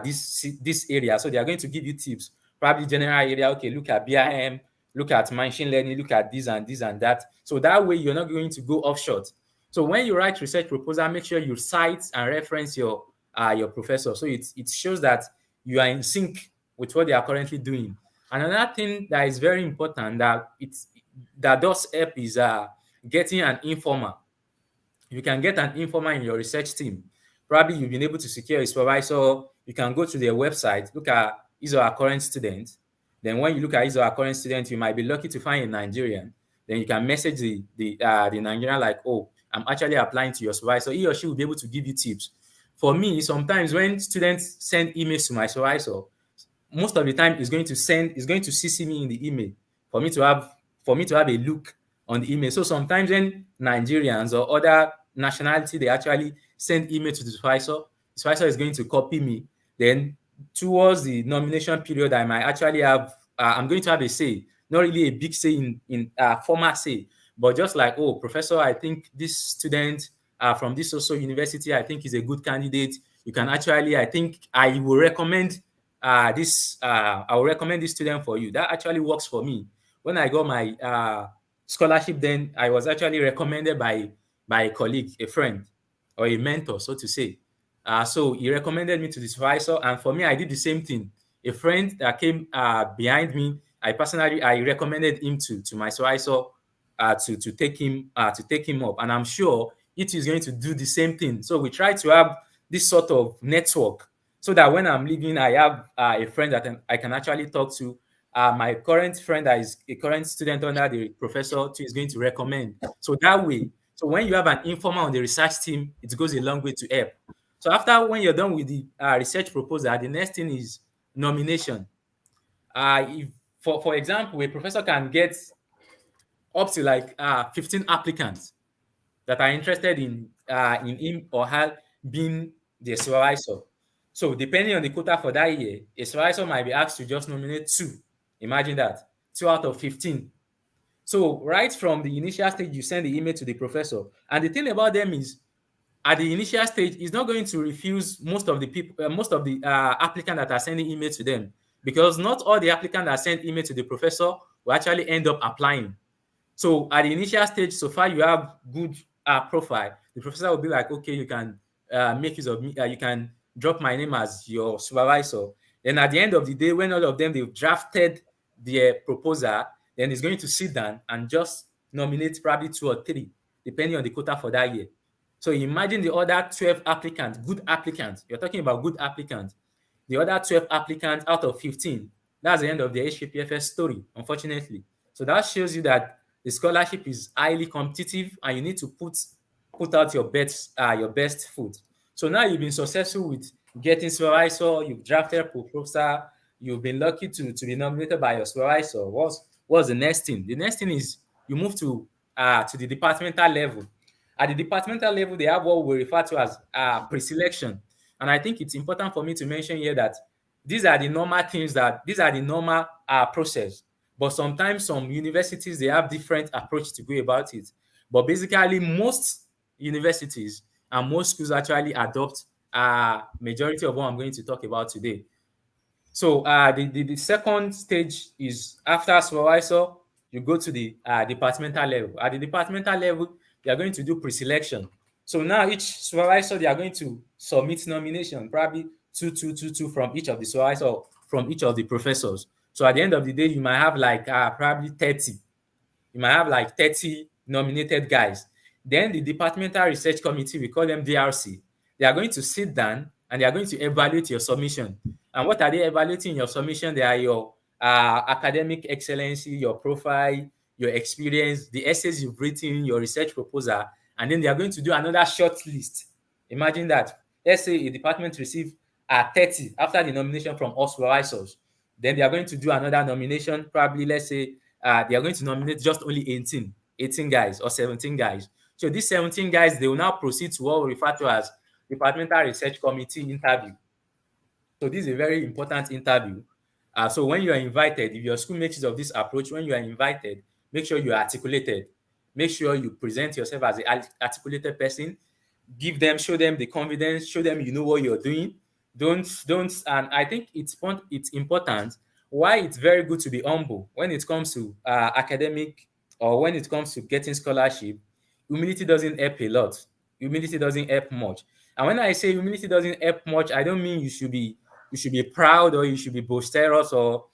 this area. So they are going to give you tips, probably general area. Okay, look at BIM, look at machine learning, look at this and that. So that way you're not going to go offshore. So when you write research proposal, make sure you cite and reference your professor. So it shows that you are in sync with what they are currently doing. And another thing that is very important that does help is getting an informer. You can get an informer in your research team. Probably you've been able to secure a supervisor. You can go to their website, look at his or her current student. Then when you look at his or her current student, you might be lucky to find a Nigerian. Then you can message the Nigerian like, oh, I'm actually applying to your supervisor. He or she will be able to give you tips. For me, sometimes when students send emails to my supervisor, most of the time is going to CC me in the email for me to have a look on the email. So sometimes when Nigerians or other nationality they actually send email to the supervisor is going to copy me. Then towards the nomination period, I might actually have I'm going to have a say, not really a big say in formal say, but just like, oh, professor, I think this student from this also university, I think is a good candidate. You can actually, I think I will recommend I will recommend this student for you. That actually works for me. When I got my scholarship, then I was actually recommended by a colleague, a friend, or a mentor, so to say. So he recommended me to the supervisor, and for me, I did the same thing. A friend that came behind me, I recommended him to my supervisor to take him up, and I'm sure it is going to do the same thing. So we try to have this sort of network, so that when I'm leaving, I have a friend that I can actually talk to. My current friend that is a current student under the professor too is going to recommend. So that way, so when you have an informer on the research team, it goes a long way to help. So after when you're done with the research proposal, the next thing is nomination. If for example, a professor can get up to like 15 applicants that are interested in him or her being the supervisor. So depending on the quota for that year, a supervisor might be asked to just nominate two. Imagine that, 2 out of 15. So right from the initial stage, you send the email to the professor. And the thing about them is, at the initial stage, he's not going to refuse most of the people, most of the applicants that are sending email to them, because not all the applicants that send email to the professor will actually end up applying. So at the initial stage, so far you have good profile, the professor will be like, okay, you can make use of me, you can drop my name as your supervisor. Then at the end of the day, when all of them they've drafted their proposal, then he's going to sit down and just nominate probably 2 or 3, depending on the quota for that year. So imagine the other 12 applicants, good applicants. You're talking about good applicants. The other 12 applicants out of 15. That's the end of the HKPFS story, unfortunately. So that shows you that the scholarship is highly competitive, and you need to put out your best foot. So now you've been successful with getting supervisor, you've drafted a proposal, you've been lucky to be nominated by your supervisor. What's the next thing? The next thing is you move to the departmental level. At the departmental level, they have what we refer to as pre-selection. And I think it's important for me to mention here that these are the normal things these are the normal process. But sometimes some universities, they have different approach to go about it. But basically, most universities and most schools actually adopt majority of what I'm going to talk about today. So the second stage is after supervisor, you go to the departmental level. At the departmental level, they are going to do pre-selection. So now each supervisor, they are going to submit nomination, probably two from each of the supervisor, from each of the professors. So at the end of the day, you might have like probably 30. You might have like 30 nominated guys. Then the departmental research committee, we call them DRC, they are going to sit down and they are going to evaluate your submission. And what are they evaluating in your submission? They are your academic excellency, your profile, your experience, the essays you've written, your research proposal, and then they are going to do another short list. Imagine that. Let's say a department receive 30 after the nomination from all supervisors. Then they are going to do another nomination, probably let's say they are going to nominate just only 18 guys or 17 guys. So these 17 guys, they will now proceed to what we refer to as departmental research committee interview. So this is a very important interview. So when you are invited, if your school makes use of this approach, when you are invited, make sure you are articulated. Make sure you present yourself as an articulated person. Show them the confidence, show them you know what you're doing. Don't, and I think it's important why it's very good to be humble when it comes to academic or when it comes to getting scholarship. Humility doesn't help a lot. Humility doesn't help much. And when I say humility doesn't help much, I don't mean you should be proud or you should be boisterous or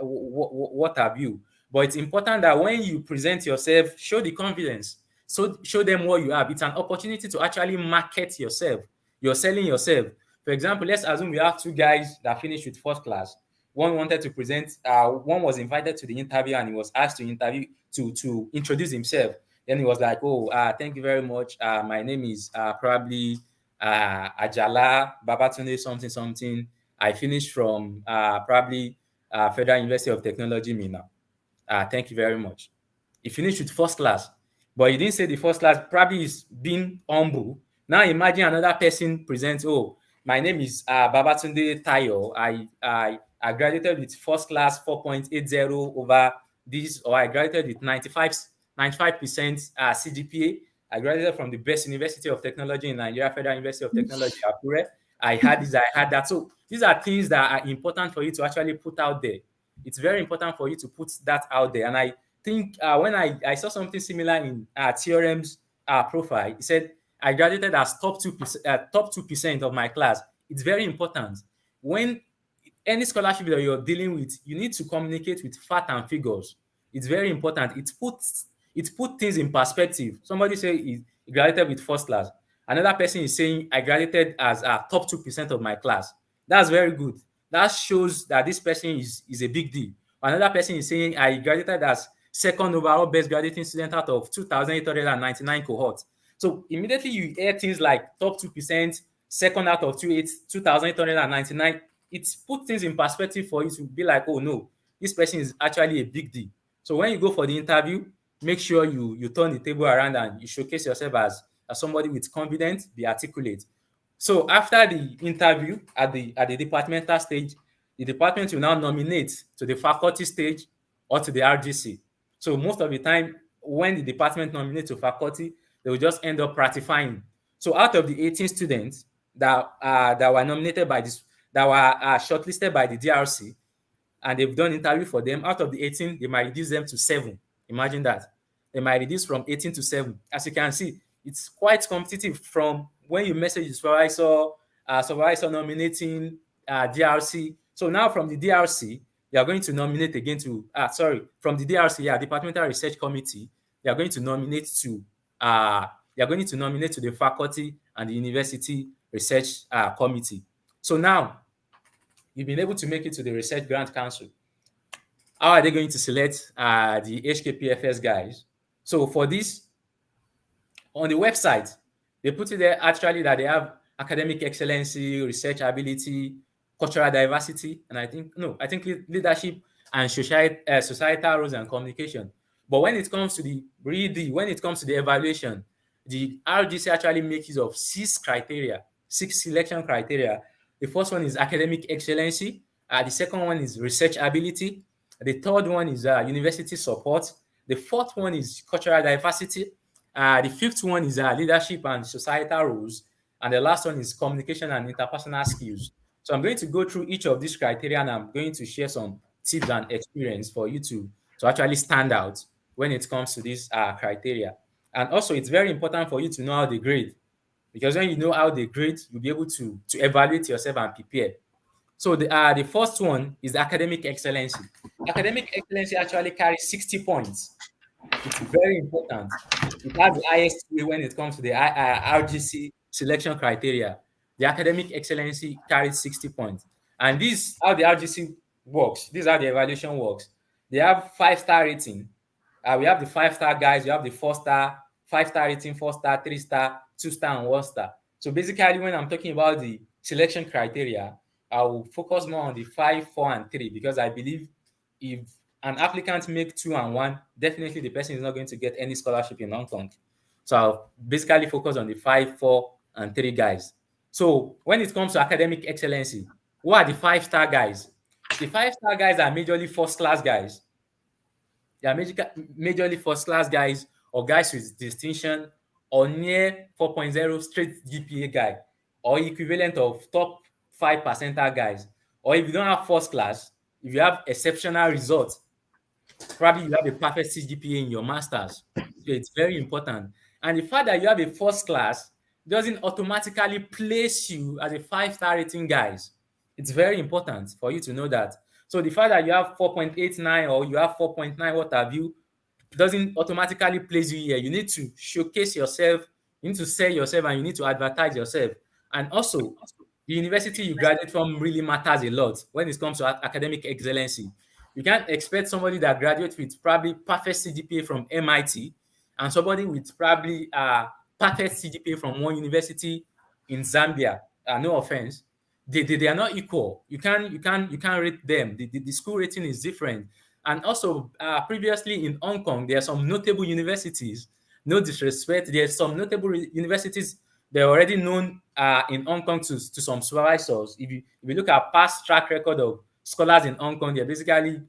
what have you. But it's important that when you present yourself, show the confidence. So show them what you have. It's an opportunity to actually market yourself. You're selling yourself. For example, let's assume we have two guys that finished with first class. One wanted to present. One was invited to the interview and he was asked to interview to introduce himself. Then he was like, "Oh, thank you very much. My name is probably Ajala Babatunde something something. I finished from probably Federal University of Technology, Mina. Thank you very much." He finished with first class, but he didn't say the first class. Probably is being humble. Now imagine another person presents, "Oh, my name is Babatunde Tayo. I graduated with first class 4.80 over this, or I graduated with 95% CGPA. I graduated from the best University of Technology in Nigeria, Federal University of Technology, Akure. I had this, I had that." So these are things that are important for you to actually put out there. It's very important for you to put that out there. And I think when I saw something similar in Theorem's profile, he said, "I graduated as top 2% of my class." It's very important. When any scholarship that you're dealing with, you need to communicate with fact and figures. It's very important. It puts things in perspective. Somebody say he graduated with first class. Another person is saying, "I graduated as top 2% of my class." That's very good. That shows that this person is a big deal. Another person is saying, "I graduated as second overall best graduating student out of 2,899 cohorts." So immediately you hear things like top 2%, second out of 2,899. It puts things in perspective for you to be like, "Oh no, this person is actually a big deal." So when you go for the interview, make sure you turn the table around and you showcase yourself as somebody with confidence, be articulate. So after the interview at the departmental stage, the department will now nominate to the faculty stage or to the RGC. So most of the time, when the department nominates to faculty, they will just end up ratifying. So out of the 18 students that were nominated by this, that were shortlisted by the DRC, and they've done interview for them, out of the 18, they might reduce them to 7. Imagine that. They might reduce from 18 to 7. As you can see, it's quite competitive from when you message the supervisor nominating DRC. So now from the DRC, they are going to nominate again to, from the DRC, Departmental Research Committee, they are going to nominate to, the faculty and the university research committee. So now, you've been able to make it to the Research Grant Council. How are they going to select the HKPFS guys? So for this, on the website, they put it there actually that they have academic excellency, research ability, cultural diversity, and I think leadership and societal roles and communication. But when it comes to the evaluation, the RGC actually makes use of 6 selection criteria. The first one is academic excellency. The second one is research ability. The third one is university support. The fourth one is cultural diversity. The fifth one is leadership and societal roles. And the last one is communication and interpersonal skills. So I'm going to go through each of these criteria and I'm going to share some tips and experience for you to actually stand out when it comes to these criteria. And also, it's very important for you to know how they grade, because when you know how they grade, you'll be able to evaluate yourself and prepare. So the first one is academic excellency. Academic excellency actually carries 60 points. It's very important. It has the highest weight when it comes to the RGC selection criteria. The academic excellency carries 60 points. And this how the RGC works. This is how the evaluation works. They have 5-star rating. We have the 5-star guys, we have the 4-star, 5-star rating, 4-star, 3-star, 2-star, and 1-star. So basically, when I'm talking about the selection criteria, I will focus more on the 5, 4, and 3 because I believe if an applicant make 2 and 1, definitely the person is not going to get any scholarship in Hong Kong. So I'll basically focus on the 5, 4, and 3 guys. So when it comes to academic excellency, who are the 5-star guys? The 5-star guys are majorly first-class guys. They are majorly first-class guys or guys with distinction or near 4.0 straight GPA guy or equivalent of top 5 percentile guys. Or if you don't have first class, if you have exceptional results, probably you have a perfect CGPA in your master's. So it's very important. And the fact that you have a first class doesn't automatically place you as a 5-star rating guys. It's very important for you to know that. So the fact that you have 4.89 or you have 4.9, what have you, doesn't automatically place you here. You need to showcase yourself, you need to sell yourself, and you need to advertise yourself. And also, the university you graduate from really matters a lot when it comes to academic excellency. You can't expect somebody that graduates with probably perfect CGPA from MIT and somebody with probably perfect CGPA from one university in Zambia. No offense, they are not equal. You can't rate them. The school rating is different. And also, previously in Hong Kong, there are some notable universities. No disrespect, there are some notable universities they're already known in Hong Kong to some supervisors. If you look at past track record of scholars in Hong Kong, they're basically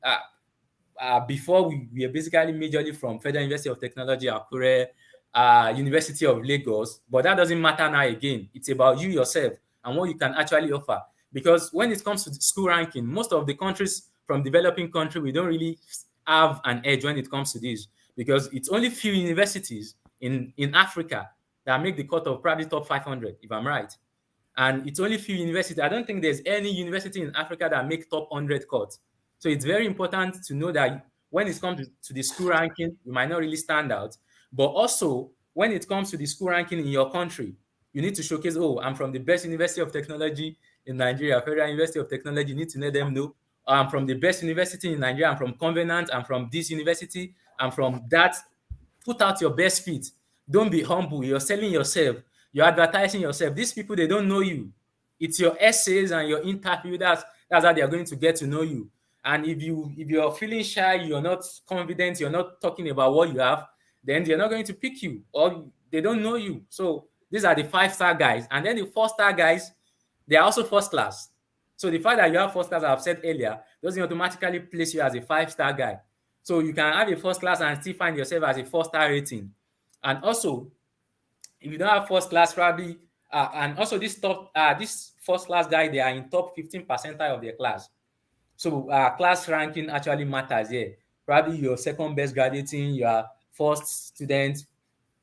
before we are basically majorly from Federal University of Technology, Akure, University of Lagos. But that doesn't matter now again. It's about you yourself and what you can actually offer. Because when it comes to the school ranking, most of the countries from developing country, we don't really have an edge when it comes to this. Because it's only few universities in Africa that make the cut of probably top 500, if I'm right. And it's only few universities. I don't think there's any university in Africa that make top 100 cut. So it's very important to know that when it comes to the school ranking, you might not really stand out. But also, when it comes to the school ranking in your country, you need to showcase, oh, I'm from the best University of Technology in Nigeria, Federal University of Technology. You need to let them know. I'm from the best university in Nigeria. I'm from Covenant. I'm from this university. I'm from that. Put out your best fit. Don't be humble. You're selling yourself. You're advertising yourself. These people, they don't know you. It's your essays and your interview. That's how they are going to get to know you. And if you're feeling shy, you're not confident, you're not talking about what you have, then they're not going to pick you or they don't know you. So these are the 5-star guys. And then the 4-star guys, they are also first class. So the fact that you have first class, I've said earlier, doesn't automatically place you as a 5-star guy. So you can have a first class and still find yourself as a 4-star rating. And also, if you don't have first class, probably, and also this first class guy, they are in top 15 percentile of their class. So class ranking actually matters here. Probably your second best graduating, your first student,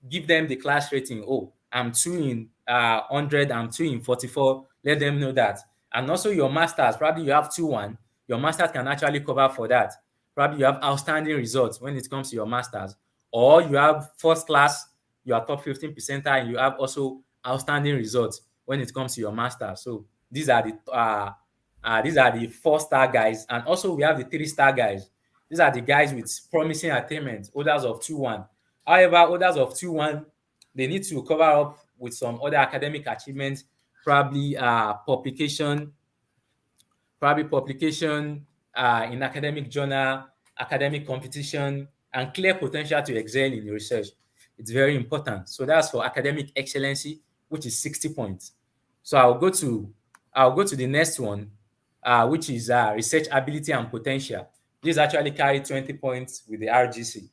give them the class rating. Oh, I'm 2 in 100, I'm 2 in 44. Let them know that. And also your masters, probably you have 2-1. Your masters can actually cover for that. Probably you have outstanding results when it comes to your masters. Or you have first class, you are top 15 percentile, and you have also outstanding results when it comes to your masters. So these are the 4-star guys. And also we have the 3-star guys. These are the guys with promising attainment, orders of 2-1. However, orders of 2-1, they need to cover up with some other academic achievements, probably publication in academic journal, academic competition, and clear potential to excel in research. It's very important. So that's for academic excellency, which is 60 points. So I'll go to the next one, which is research ability and potential. This actually carry 20 points with the RGC.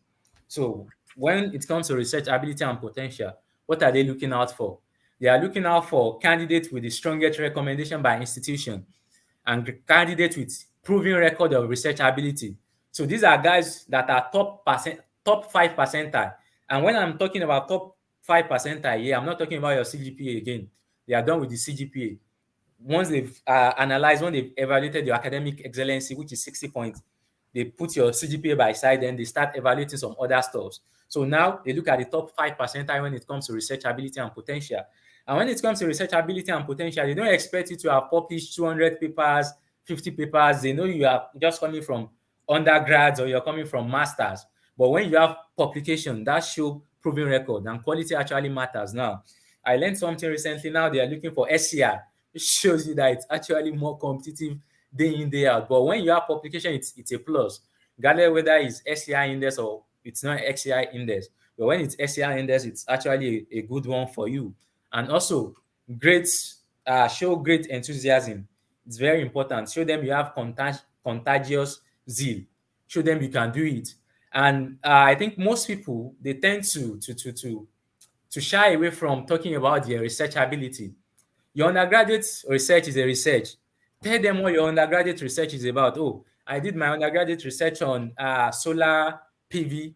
So when it comes to research ability and potential, what are they looking out for? They are looking out for candidates with the strongest recommendation by institution and candidates with proven record of research ability. So these are guys that are top 5 percentile. And when I'm talking about top 5 percentile here, I'm not talking about your CGPA again. They are done with the CGPA. once they've when they've evaluated your academic excellency, which is 60 points, they put your CGPA by side, then they start evaluating some other stuff. So now they look at the top 5 percentile when it comes to research ability and potential. And when it comes to research ability and potential, they don't expect you to have published 200 papers, 50 papers. They know you are just coming from undergrads or you're coming from masters. But when you have publication, that show proven record, and quality actually matters now. I learned something recently. Now they are looking for SCR. It shows you that it's actually more competitive day in, day out. But when you have publication, it's a plus, regardless whether it's SCI index or it's not XCI index. But when it's SCI index, it's actually a good one for you. And also, great show great enthusiasm. It's very important. Show them you have contagious zeal. Show them you can do it. And I think most people, they tend to shy away from talking about their research ability. Your undergraduate research is a research. Tell them what your undergraduate research is about. Oh, I did my undergraduate research on solar PV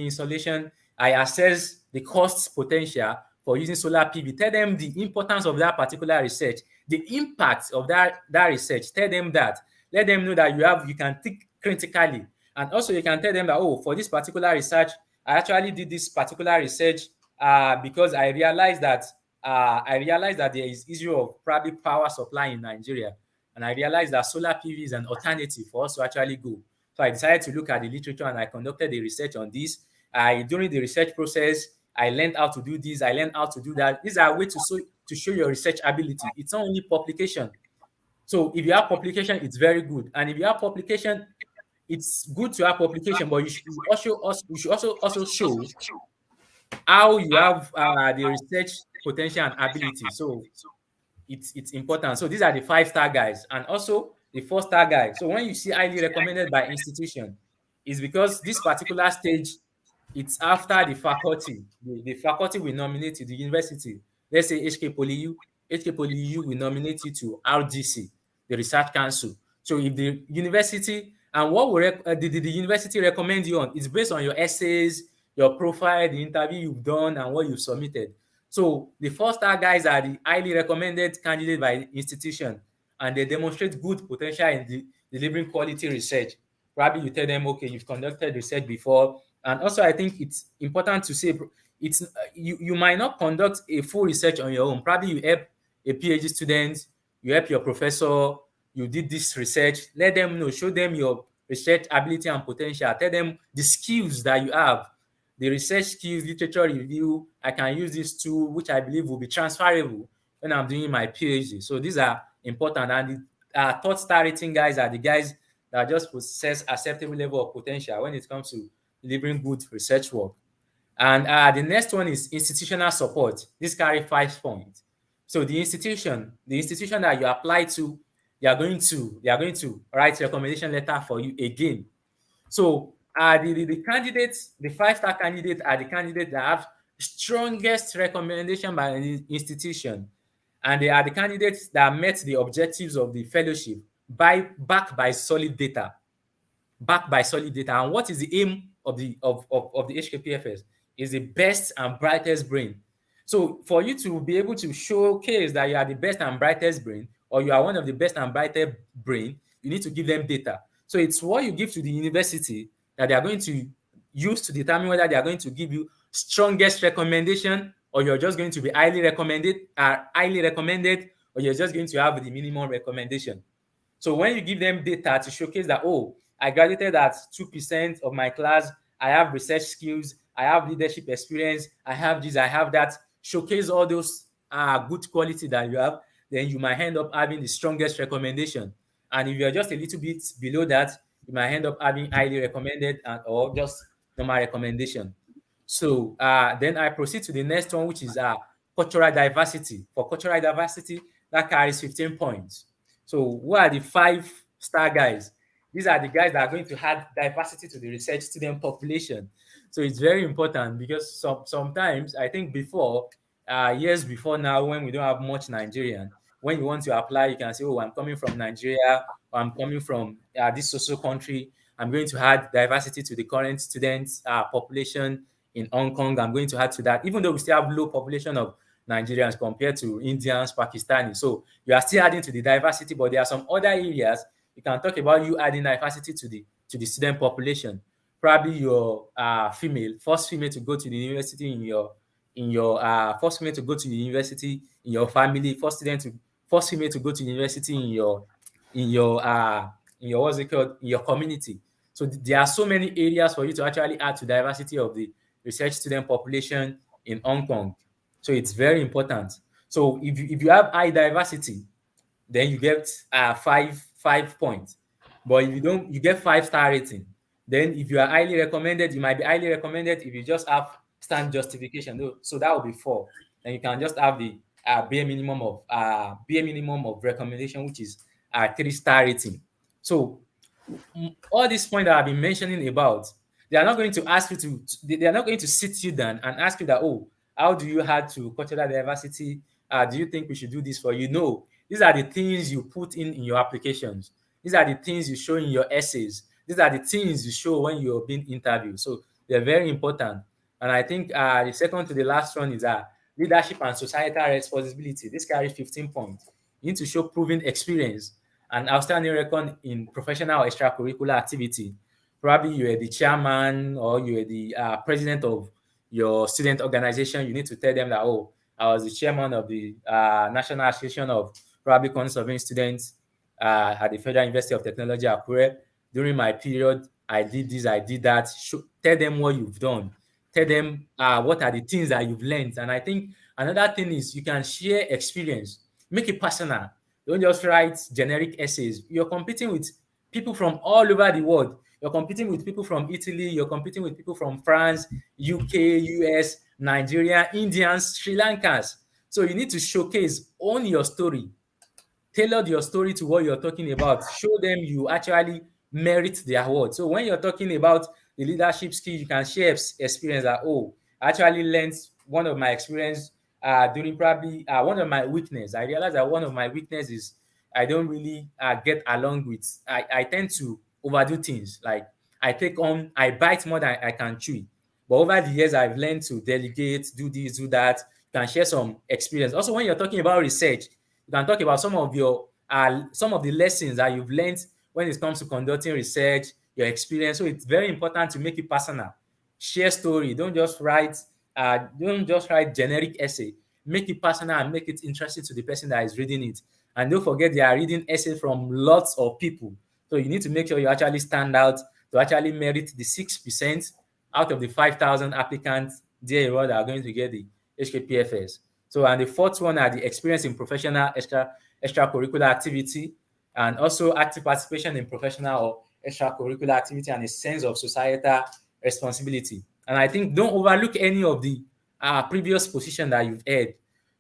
installation. I assess the cost potential for using solar PV. Tell them the importance of that particular research, the impact of that research. Tell them that. Let them know that you can think critically. And also you can tell them that, oh, for this particular research, I actually did this particular research because I realized that there is issue of probably power supply in Nigeria, and I realized that solar PV is an alternative for us to actually go. So I decided to look at the literature and I conducted the research on this. During the research process, I learned how to do this. I learned how to do that. These are ways to show your research ability. It's not only publication. So if you have publication, it's very good. And if you have publication, it's good to have publication, but you should also show how you have the research potential and ability. So it's important. So these are the 5-star guys, and also the 4-star guy. So when you see highly recommended by institution, it's because this particular stage, it's after the faculty. The faculty will nominate you, the university. Let's say HK Poly U will nominate you to RGC, the Research Council. So if the university, and what will the university recommend you on, it's based on your essays, your profile, the interview you've done, and what you've submitted. So the 4-star guys are the highly recommended candidate by the institution, and they demonstrate good potential in delivering quality research. Probably you tell them, okay, you've conducted research before. And also, I think it's important to say you might not conduct a full research on your own. Probably you help a PhD student, you help your professor, you did this research. Let them know, show them your research ability and potential. Tell them the skills that you have, the research skills, literature review. I can use this tool, which I believe will be transferable when I'm doing my PhD. So these are important. And the third star rating guys are the guys that just possess acceptable level of potential when it comes to delivering good research work. And the next one is institutional support. This carry 5 points. So the institution that you apply to, they are going to write recommendation letter for you again. So the candidates, the 5-star candidates are the candidates that have strongest recommendation by the institution, and they are the candidates that met the objectives of the fellowship backed by solid data. And what is the aim of the HKPFS? Is the best and brightest brain. So for you to be able to showcase that you are the best and brightest brain, or you are one of the best and brightest brain, you need to give them data. So it's what you give to the university that they are going to use to determine whether they are going to give you strongest recommendation, or you're just going to be highly recommended, or you're just going to have the minimum recommendation. So when you give them data to showcase that, oh, I graduated at 2% of my class, I have research skills, I have leadership experience, I have this, I have that, showcase all those good quality that you have, then you might end up having the strongest recommendation. And if you're just a little bit below that, you might end up having highly recommended or just normal recommendation. So then I proceed to the next one, which is cultural diversity. For cultural diversity, that carries 15 points. So who are the 5-star guys? These are the guys that are going to add diversity to the research student population. So it's very important because sometimes, I think before, years before now, when we don't have much Nigerian, when you want to apply, you can say, oh, I'm coming from Nigeria, or I'm coming from this social country. I'm going to add diversity to the current student population in Hong Kong. I'm going to add to that, even though we still have low population of Nigerians compared to Indians, Pakistanis. So you are still adding to the diversity, but there are some other areas you can talk about you adding diversity to the student population. Probably your female, first female to go to the university in your first female to go to the university in your family, first female to go to university in your uh in your what's it called in your community. So there are so many areas for you to actually add to diversity of the research student population in Hong Kong. So it's very important. So if you have high diversity, then you get five points. But if you don't, you get 5-star rating. Then if you are highly recommended, you might be highly recommended if you just have stand justification. So that will be 4. Then you can just have the bare minimum of recommendation, which is 3-star rating. So all these points that I've been mentioning about, they are not going to ask you they are not going to sit you down and ask you that, oh, how do you add to cultural diversity? Do you think we should do this for you? No, these are the things you put in your applications. These are the things you show in your essays. These are the things you show when you're being interviewed. So they're very important. And I think the second to the last one is leadership and societal responsibility. This carries 15 points. You need to show proven experience and outstanding record in professional or extracurricular activity. Probably you are the chairman or you are the president of your student organization. You need to tell them that, oh, I was the chairman of the National Association of Probably Conserving Students at the Federal University of Technology, Akure. During my period, I did this, I did that. Tell them what you've done. Tell them what are the things that you've learned. And I think another thing is you can share experience, make it personal. Don't just write generic essays. You're competing with people from all over the world. You're competing with people from Italy. You're competing with people from France, UK, US, Nigeria, Indians, Sri Lankans. So you need to showcase, own your story, tailored your story to what you're talking about. Show them you actually merit the award. So when you're talking about the leadership skill, you can share experience that, oh, I actually learned one of my experience during probably one of my weakness. I realized that one of my weaknesses is I don't really get along with, I tend to overdo things. Like I bite more than I can chew. But over the years, I've learned to delegate, do this, do that. You can share some experience. Also, when you're talking about research, you can talk about some of the lessons that you've learned when it comes to conducting research, your experience. So it's very important to make it personal. Share story. Don't just write generic essay. Make it personal and make it interesting to the person that is reading it. And don't forget they are reading essays from lots of people. So you need to make sure you actually stand out to actually merit the 6% out of the 5,000 applicants there that are going to get the HKPFS. So, and the fourth one are the experience in professional extracurricular activity, and also active participation in professional or extracurricular activity, and a sense of societal responsibility. And I think don't overlook any of the previous position that you've had.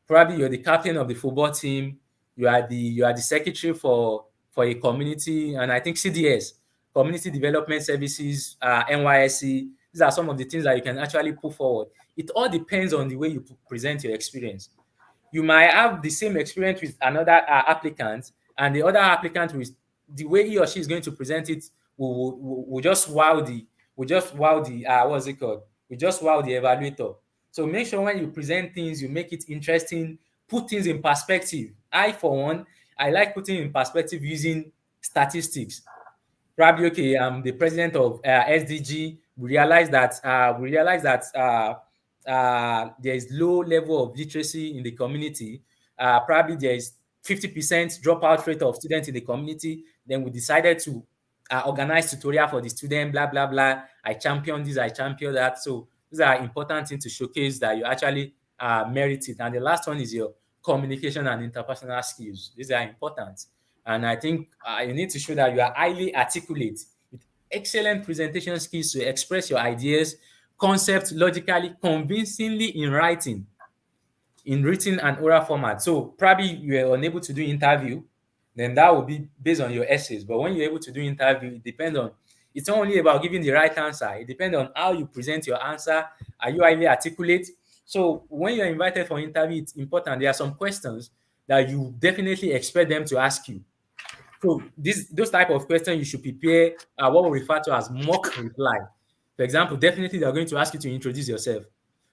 Probably you're the captain of the football team, you are the secretary for a community, and I think CDS, Community Development Services, NYSC. These are some of the things that you can actually put forward. It all depends on the way you present your experience. You might have the same experience with another applicant, and the other applicant, with the way he or she is going to present it, will just wow the what's it called? Will just wow the evaluator. So make sure when you present things, you make it interesting, put things in perspective. I, for one, I like putting in perspective using statistics. Probably, okay, I'm the president of SDG. We realize that there is low level of literacy in the community. Probably there is 50% dropout rate of students in the community. Then we decided to organize tutorial for the student, blah, blah, blah. I champion this, I champion that. So these are important things to showcase that you actually merit it. And the last one is your communication and interpersonal skills. These are important. And I think you need to show that you are highly articulate with excellent presentation skills to express your ideas, concepts logically, convincingly in writing, in written and oral format. So probably you are unable to do interview, then that will be based on your essays. But when you're able to do interview, it's not only about giving the right answer. It depends on how you present your answer. Are you highly articulate? So when you're invited for interview, it's important. There are some questions that you definitely expect them to ask you. So those type of questions you should prepare what we refer to as mock reply. For example, definitely they're going to ask you to introduce yourself.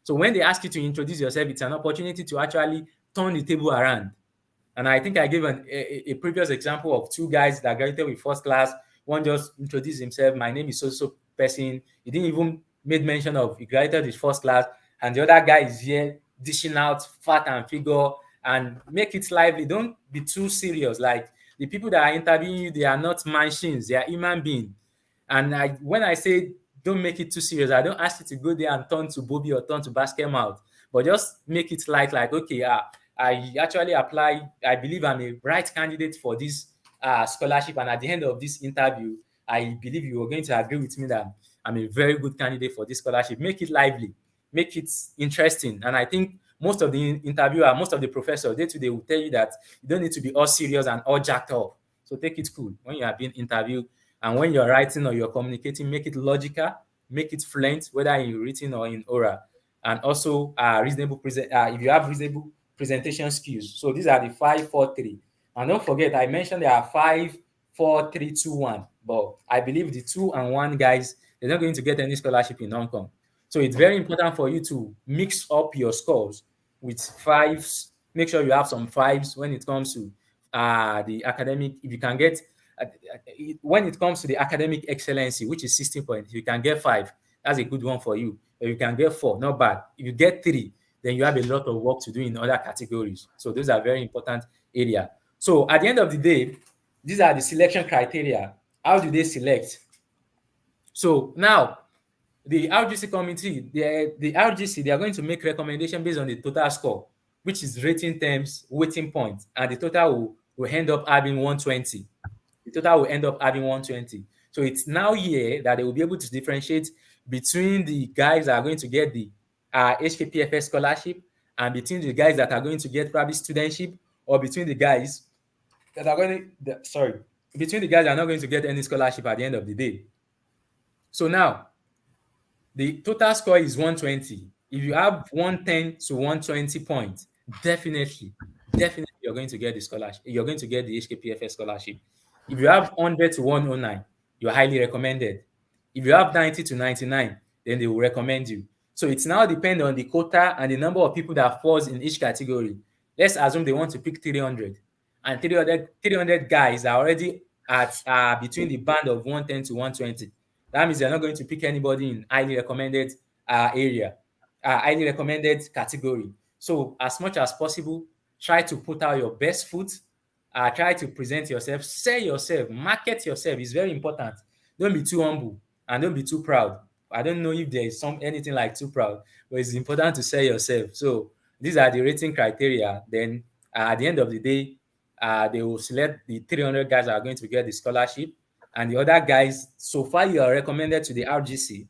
So when they ask you to introduce yourself, it's an opportunity to actually turn the table around. And I think I gave a previous example of two guys that graduated with first class. One just introduced himself, my name is so person. He didn't even made mention of he graduated with first class. And the other guy is here dishing out fat and figure and make it lively. Don't be too serious. Like the people that are interviewing you, they are not machines, they are human beings. And when I say don't make it too serious, I don't ask you to go there and turn to Bobby or turn to basket mouth, but just make it light, like, okay, I actually apply. I believe I'm a right candidate for this scholarship. And at the end of this interview, I believe you are going to agree with me that I'm a very good candidate for this scholarship. Make it lively, make it interesting. And I think most of the interviewer, most of the professors, day to day will tell you that you don't need to be all serious and all jacked up. So take it cool when you are being interviewed. And when you're writing or you're communicating, make it logical, make it fluent, whether in written or in oral. And also reasonable present. If you have reasonable presentation skills. So these are the 5, 4, 3. And don't forget, I mentioned there are 5, 4, 3, 2, 1. But I believe the 2 and 1 guys, they're not going to get any scholarship in Hong Kong. So it's very important for you to mix up your scores with fives. Make sure you have some fives when it comes to the academic. If you can get when it comes to the academic excellency, which is 16 points, if you can get 5, that's a good one for you. If you can get 4, not bad. If you get 3, then you have a lot of work to do in other categories. So those are very important area. So at the end of the day, these are the selection criteria. How do they select? So now the RGC committee, the RGC, they are going to make recommendation based on the total score, which is rating terms, weighting points, and the total will end up having 120. The total will end up having 120. So it's now here that they will be able to differentiate between the guys that are going to get the HKPFS scholarship and between the guys that are going to get probably studentship, or between the guys that are going to, between the guys that are not going to get any scholarship at the end of the day. So now, the total score is 120. If you have 110 to 120 points, definitely you're going to get the scholarship. You're going to get the HKPFS scholarship. If you have 100 to 109, you're highly recommended. If you have 90 to 99, then they will recommend you. So it's now depend on the quota and the number of people that falls in each category. Let's assume they want to pick 300, and 300 guys are already at between the band of 110 to 120. That means they're not going to pick anybody in highly recommended area, highly recommended category. So as much as possible, try to put out your best foot. Try to present yourself, sell yourself, market yourself. It's very important. Don't be too humble and don't be too proud. I don't know if there is anything like too proud, but it's important to sell yourself. So these are the rating criteria. Then at the end of the day, they will select the 300 guys that are going to get the scholarship, and the other guys. So far, you are recommended to the RGC.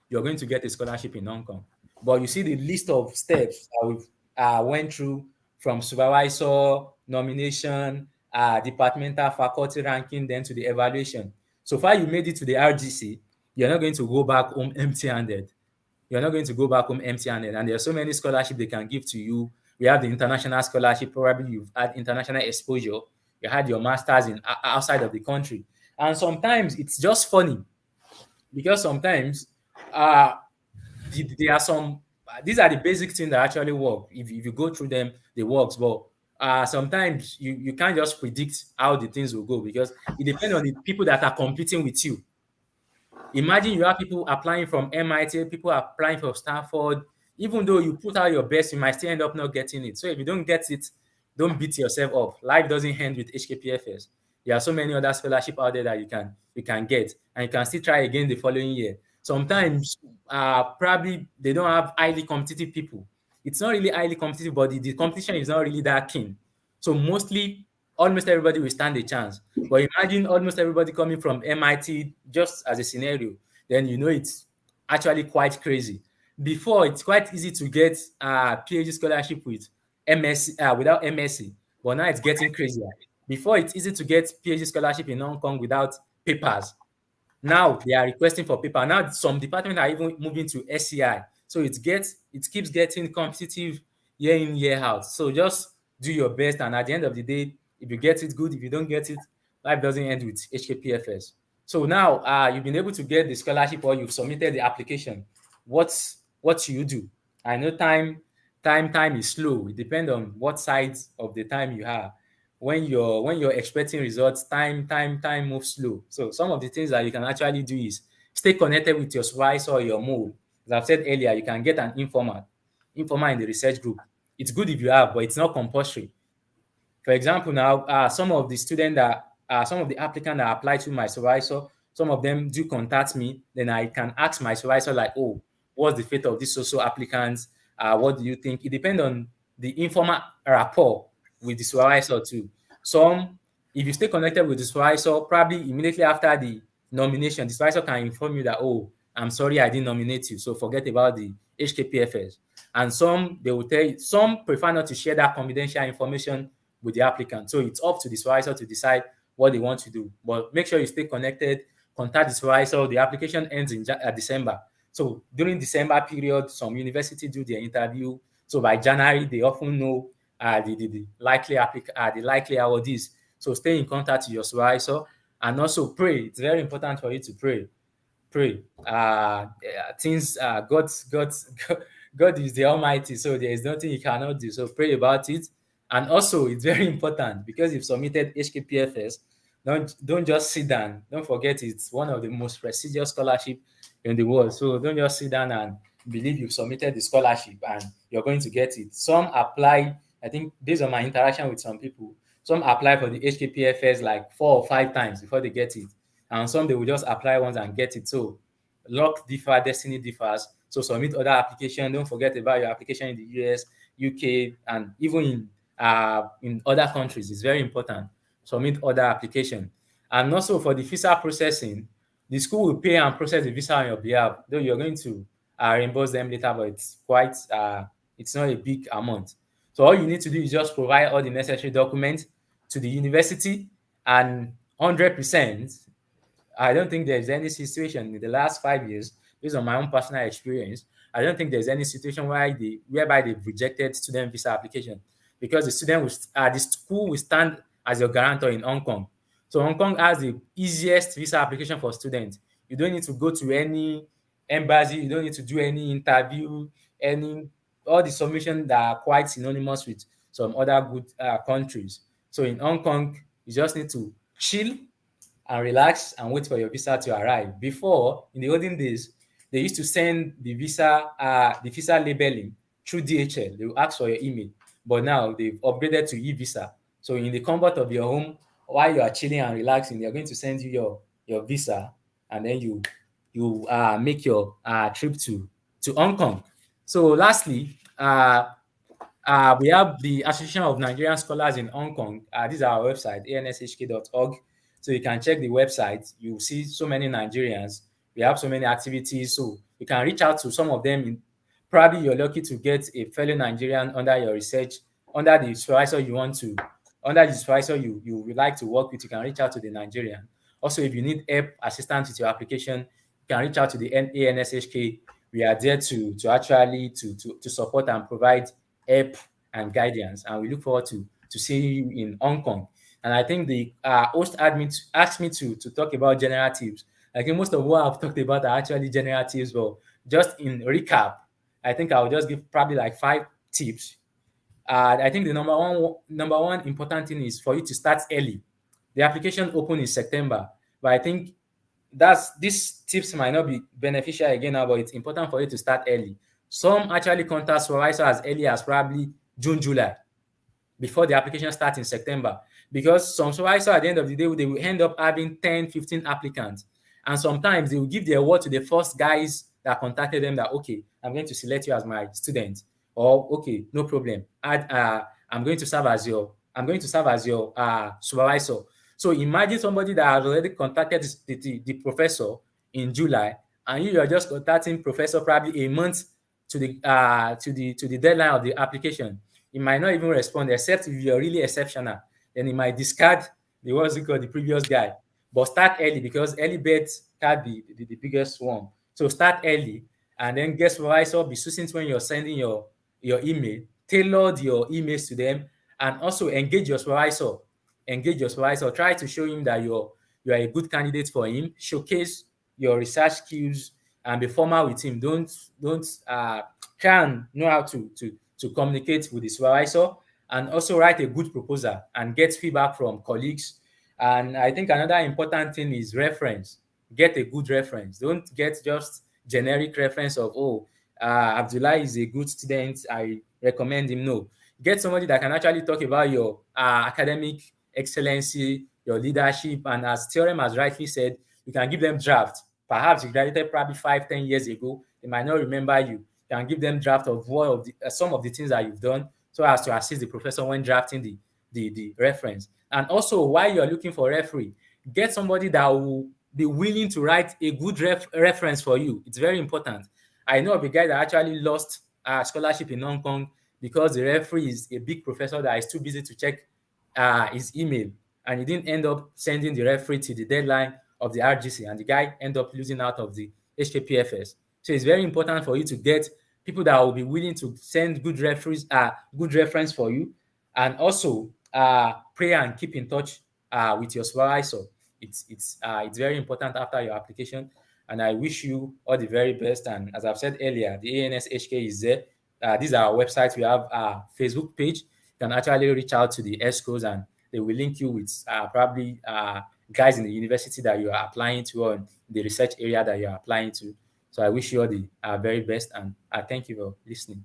You're going to get a scholarship in Hong Kong. But you see the list of steps that we went through, from supervisor, nomination, departmental, faculty ranking, then to the evaluation. So far, you made it to the RGC. You're not going to go back home empty-handed. And there are so many scholarships they can give to you. We have the international scholarship. Probably you've had international exposure. You had your masters in outside of the country. And sometimes it's just funny, because sometimes there are some. These are the basic things that actually work. If you go through them, they works. But sometimes you can't just predict how the things will go, because it depends on the people that are competing with you. Imagine you have people applying from MIT, people applying from Stanford. Even though you put out your best, you might still end up not getting it. So if you don't get it, don't beat yourself up. Life doesn't end with HKPFS. There are so many other scholarships out there that you can get, and you can still try again the following year. Sometimes probably they don't have highly competitive people. It's not really highly competitive, but the competition is not really that keen. So mostly, almost everybody will stand a chance. But imagine almost everybody coming from MIT, just as a scenario, then you know it's actually quite crazy. Before, it's quite easy to get a PhD scholarship with MSc without MSc, but now it's getting crazier. Before, it's easy to get PhD scholarship in Hong Kong without papers. Now they are requesting for paper. Now some departments are even moving to SCI. So it keeps getting competitive year in, year out. So just do your best, and at the end of the day, if you get it, good. If you don't get it, life doesn't end with HKPFS. So now you've been able to get the scholarship, or you've submitted the application. what you do. I know time is slow. It depends on what sides of the time you have. When you're expecting results, time moves slow. So some of the things that you can actually do is stay connected with your supervisor or your mole. As I've said earlier, you can get an informal in the research group. It's good if you have, but it's not compulsory. For example, now some of the applicants that apply to my supervisor, some of them do contact me. Then I can ask my supervisor like, "Oh, what's the fate of these social applicants? What do you think?" It depends on the informal rapport with the supervisor too. Some, if you stay connected with the supervisor, probably immediately after the nomination, the supervisor can inform you that, "Oh, I'm sorry, I didn't nominate you, so forget about the HKPFS." And some, they will tell you, some prefer not to share that confidential information with the applicant. So it's up to the supervisor to decide what they want to do. But make sure you stay connected, contact the supervisor. The application ends in December. So during December period, some university do their interview. So by January, they often know the likely the likely awardees. So stay in contact with your supervisor and also pray. It's very important for you to pray. Things God is the Almighty, so there is nothing He cannot do. So pray about it. And also, it's very important because you've submitted HKPFS. Don't just sit down. Don't forget it's one of the most prestigious scholarship in the world. So don't just sit down and believe you've submitted the scholarship and you're going to get it. Some apply. I think based on my interaction with some people, some apply for the HKPFS like 4 or 5 times before they get it, and some they will just apply once and get it. So luck differ, destiny differs. So submit other application. Don't forget about your application in the US, UK, and even in other countries. It's very important. Submit other application. And also for the visa processing, the school will pay and process the visa on your behalf. Though you're going to reimburse them later, but it's not a big amount. So all you need to do is just provide all the necessary documents to the university, and 100%. I don't think there's any situation in the last 5 years, based on my own personal experience, I don't think there's any situation whereby they've rejected student visa application, because the school will stand as your guarantor in Hong Kong. So Hong Kong has the easiest visa application for students. You don't need to go to any embassy. You don't need to do any interview. Any All the submissions that are quite synonymous with some other good countries. So in Hong Kong, you just need to chill and relax and wait for your visa to arrive. Before, in the olden days, they used to send the visa labeling through DHL. They will ask for your email, but now they've upgraded to e-visa. So in the comfort of your home, while you are chilling and relaxing, they're going to send you your visa, and then you make your trip to Hong Kong. So lastly, we have the Association of Nigerian Scholars in Hong Kong. This is our website, anshk.org. So you can check the website. You see so many Nigerians. We have so many activities. So you can reach out to some of them. Probably you're lucky to get a fellow Nigerian under your research, under the supervisor you would like to work with. You can reach out to the Nigerian. Also, if you need help, assistance with your application, you can reach out to the ANSHK. We are there to actually to support and provide help and guidance. And we look forward to seeing you in Hong Kong. And I think the host asked me to talk about general tips. I think most of what I've talked about are actually general tips, but just in recap, I think I'll just give probably like 5 tips. I think the number one important thing is for you to start early. The application open in September, but I think these tips might not be beneficial again now, but it's important for you to start early. Some actually contact supervisor as early as probably June, July, before the application starts in September. Because some supervisor at the end of the day, they will end up having 10, 15 applicants. And sometimes they will give the award to the first guys that contacted them that, okay, I'm going to select you as my student. Or, okay, no problem. I'm going to serve as your supervisor. So imagine somebody that has already contacted the professor in July, and you are just contacting professor probably a month to the deadline of the application. He might not even respond, except if you're really exceptional. Then he might discard the previous guy. But start early, because early bets can be the biggest one. So start early, and then get supervisor. Be succinct when you're sending your email. Tailor your emails to them, and also engage your supervisor. Try to show him that you're a good candidate for him. Showcase your research skills, and be formal with him. Don't try and know how to communicate with the supervisor, and also write a good proposal and get feedback from colleagues. And I think another important thing is reference. Get a good reference. Don't get just generic reference of, oh, Abdullah is a good student, I recommend him. No, get somebody that can actually talk about your academic excellency, your leadership, and as Theorem has rightly said, you can give them draft. Perhaps you graduated probably 5, 10 years ago. They might not remember you. You can give them draft of some of the things that you've done, so as to assist the professor when drafting the reference. And also, while you're looking for referee, get somebody that will be willing to write a good reference for you. It's very important. I know of a guy that actually lost a scholarship in Hong Kong because the referee is a big professor that is too busy to check his email, and he didn't end up sending the referee to the deadline of the RGC, and the guy ended up losing out of the HKPFS. So it's very important for you to get people that will be willing to send good good reference for you, and also pray and keep in touch with your supervisor. It's very important after your application, and I wish you all the very best. And as I've said earlier, the ANSHK is there. This is our website. We have a Facebook page. You can actually reach out to the ESCOs, and they will link you with probably guys in the university that you are applying to, or the research area that you are applying to. So I wish you all the very best, and thank you for listening.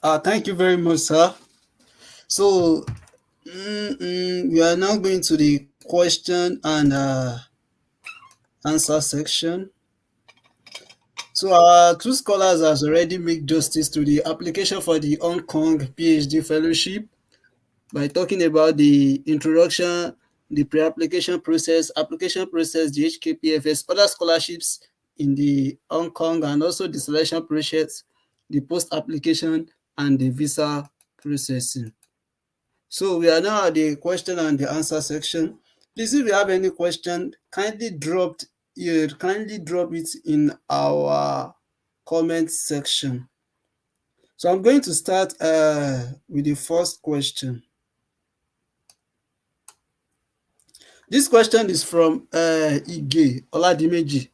Thank you very much, sir. So we are now going to the question and answer section. So our two scholars has already made justice to the application for the Hong Kong PhD fellowship by talking about the introduction, the pre-application process, application process, the HKPFS, other scholarships in the Hong Kong, and also the selection process, the post-application, and the visa processing. So we are now at the question and the answer section. Please, if you have any question, kindly drop it in our comment section. So I'm going to start with the first question. This question is from Ige Oladimeji.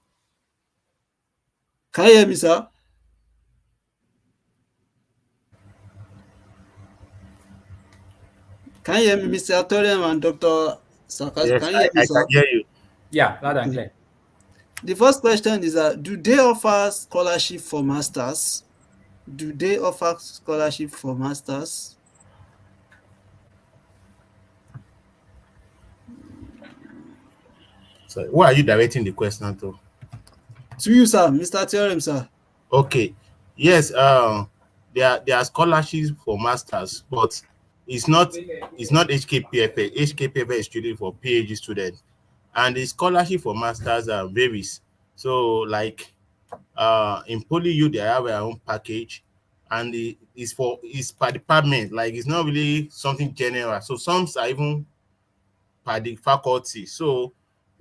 Can you hear me, sir? Can you hear me, Mr. Autorium and Dr. Sarkazu? Yes, Can you hear me, I sir? can hear you. Yeah, loud and clear. The first question is do they offer scholarship for masters? Do they offer scholarship for masters? So, who are you directing the question to? To you, sir, Mr. Theorem, sir. Okay. Yes, there are scholarships for masters, but it's not HKPFS. HKPFS is strictly for PhD students, and the scholarship for masters varies. So, like in PolyU, they have their own package, and it's per department. Like it's not really something general. So some are even per the faculty. So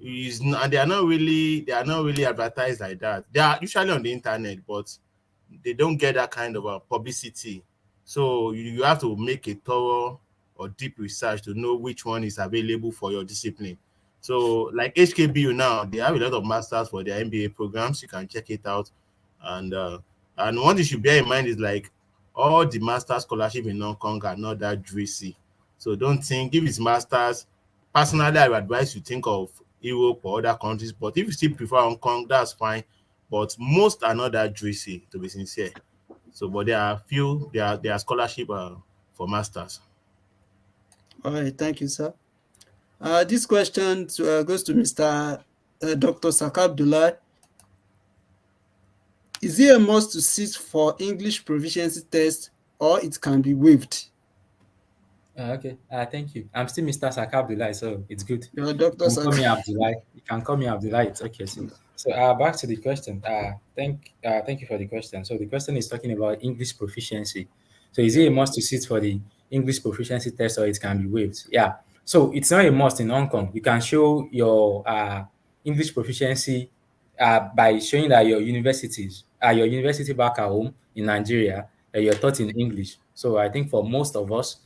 and they are not really advertised like that. They are usually on the internet, but they don't get that kind of publicity. So you have to make a thorough or deep research to know which one is available for your discipline. So like HKBU now, they have a lot of masters for their MBA programs. You can check it out. And one thing you should bear in mind is like all the master scholarship in Hong Kong are not that juicy. So don't think if it's masters. Personally, I would advise you think of Europe or other countries. But if you still prefer Hong Kong, that's fine. But most are not that juicy, to be sincere. So, but there are there are scholarship for masters. All right, thank you, sir. This question goes to Mr. Dr. Saka Abdullah. Is it a must to sit for English proficiency test, or it can be waived? Okay. Thank you. I'm still Mr. Saka Abdullah, so it's good. You're You Dr. can call me Saka. Abdullah. You can call me Abdullah. It's okay. So back to the question. Thank you for the question. So the question is talking about English proficiency. So is it a must to sit for the English proficiency test, or it can be waived? Yeah. So it's not a must in Hong Kong. You can show your English proficiency by showing that your university back at home in Nigeria, you're taught in English. So I think for most of us,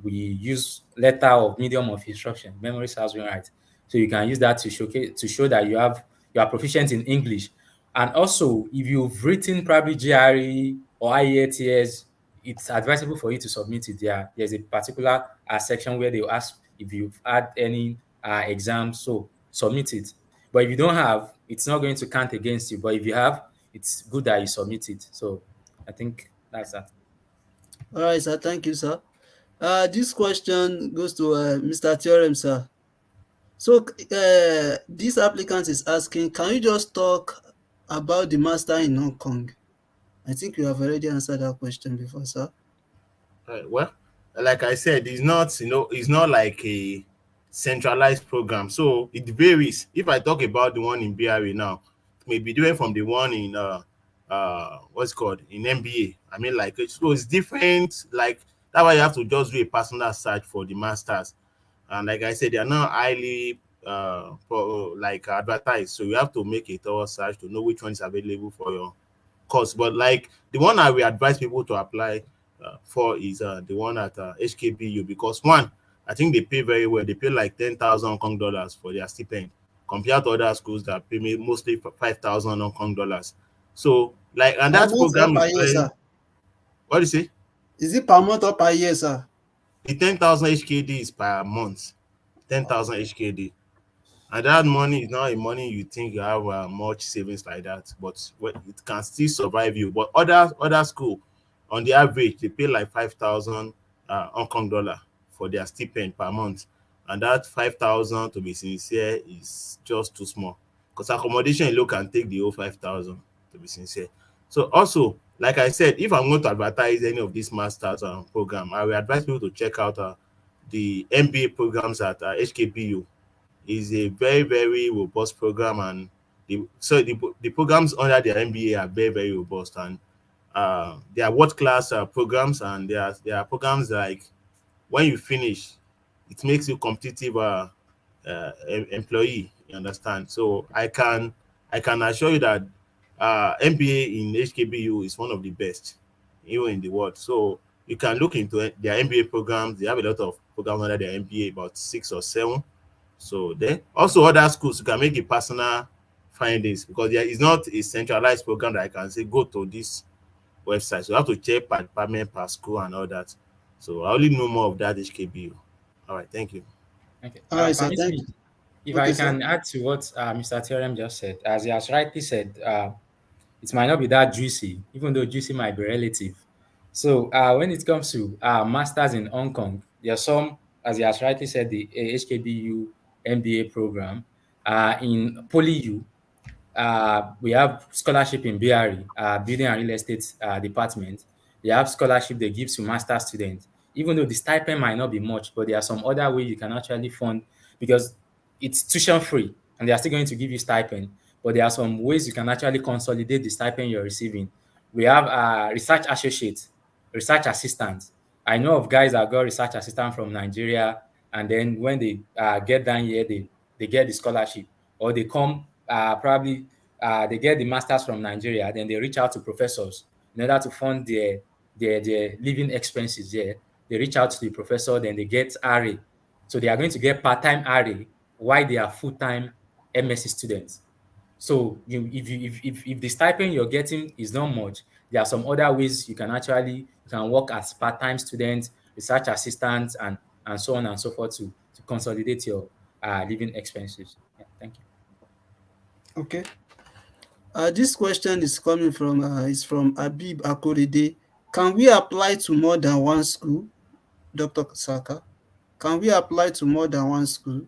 we use letter of medium of instruction. Memory serves me right. So you can use that to showcase to show that you are proficient in English. And also, if you've written probably GRE or IELTS, it's advisable for you to submit it there. There's a particular section where they'll ask if you've had any exams, so submit it. But if you don't have, it's not going to count against you. But if you have, it's good that you submit it. So I think that's that. All right, sir. Thank you, sir. This question goes to Mr. Theorem, sir. So, this applicant is asking, can you just talk about the master in Hong Kong? I think you have already answered that question before, sir. Well, like I said, it's not, it's not like a centralized program. So it varies. If I talk about the one in BRA now, it may be different from the one in what's it called in MBA. I mean, like so it's different. Like that's why you have to just do a personal search for the masters. And like I said, they are not highly like advertised. So you have to make a thorough search to know which one is available for your course. But like the one I will advise people to apply for is the one at HKPU, because one, I think they pay very well. They pay like 10,000 Hong Kong dollars for their stipend compared to other schools that pay me mostly for 5,000 Hong Kong dollars. So like, and Per that month or program per is year, very, sir? what do you say? Is it per month or per year, sir? The 10,000 HKD is per month, 10,000 HKD. And that money is not a money you think you have much savings like that, but it can still survive you. But other school, on the average, they pay like 5,000 Hong Kong dollar for their stipend per month, and that 5,000, to be sincere, is just too small because accommodation alone can take the whole 5,000. To be sincere, so also, like I said, if I'm going to advertise any of these masters program, I will advise people to check out the MBA programs at HKPU. Is a very, very robust program, and the programs under their MBA are very, very robust, and they are world class programs, and they are programs like when you finish, it makes you competitive employee. You understand? So I can assure you that MBA in HKBU is one of the best even in the world. So you can look into their MBA programs. They have a lot of programs under their MBA, about 6 or 7. So then also other schools, you can make a personal findings, because there is not a centralized program that I can say go to this website. So you have to check per department, per school, and all that. So I only know more of that HKBU. All right, thank you. Okay. All right, sir. Permit Thank me, you. if Okay, I sir. can add to what Mr. Theorem just said. As he has rightly said, it might not be that juicy, even though juicy might be relative. So when it comes to masters in Hong Kong, there are some, as he has rightly said, the HKBU MBA program. In PolyU, we have scholarship in BRE, Building and Real Estate Department. They have scholarship they give to master students. Even though the stipend might not be much, but there are some other way you can actually fund, because it's tuition free and they are still going to give you stipend. But there are some ways you can actually consolidate the stipend you're receiving. We have research associates, research assistants. I know of guys that got research assistant from Nigeria, and then when they get down here, they get the scholarship, or they come probably they get the masters from Nigeria, then they reach out to professors in order to fund their living expenses there. They reach out to the professor, then they get RA. So they are going to get part-time RA while they are full-time MSc students. So if the stipend you're getting is not much, there are some other ways you can work as part-time students, research assistants, and so on and so forth to consolidate your living expenses. Yeah, thank you. Okay. This question is from Abib Akorede. Can we apply to more than one school, Dr. Saka? Can we apply to more than one school?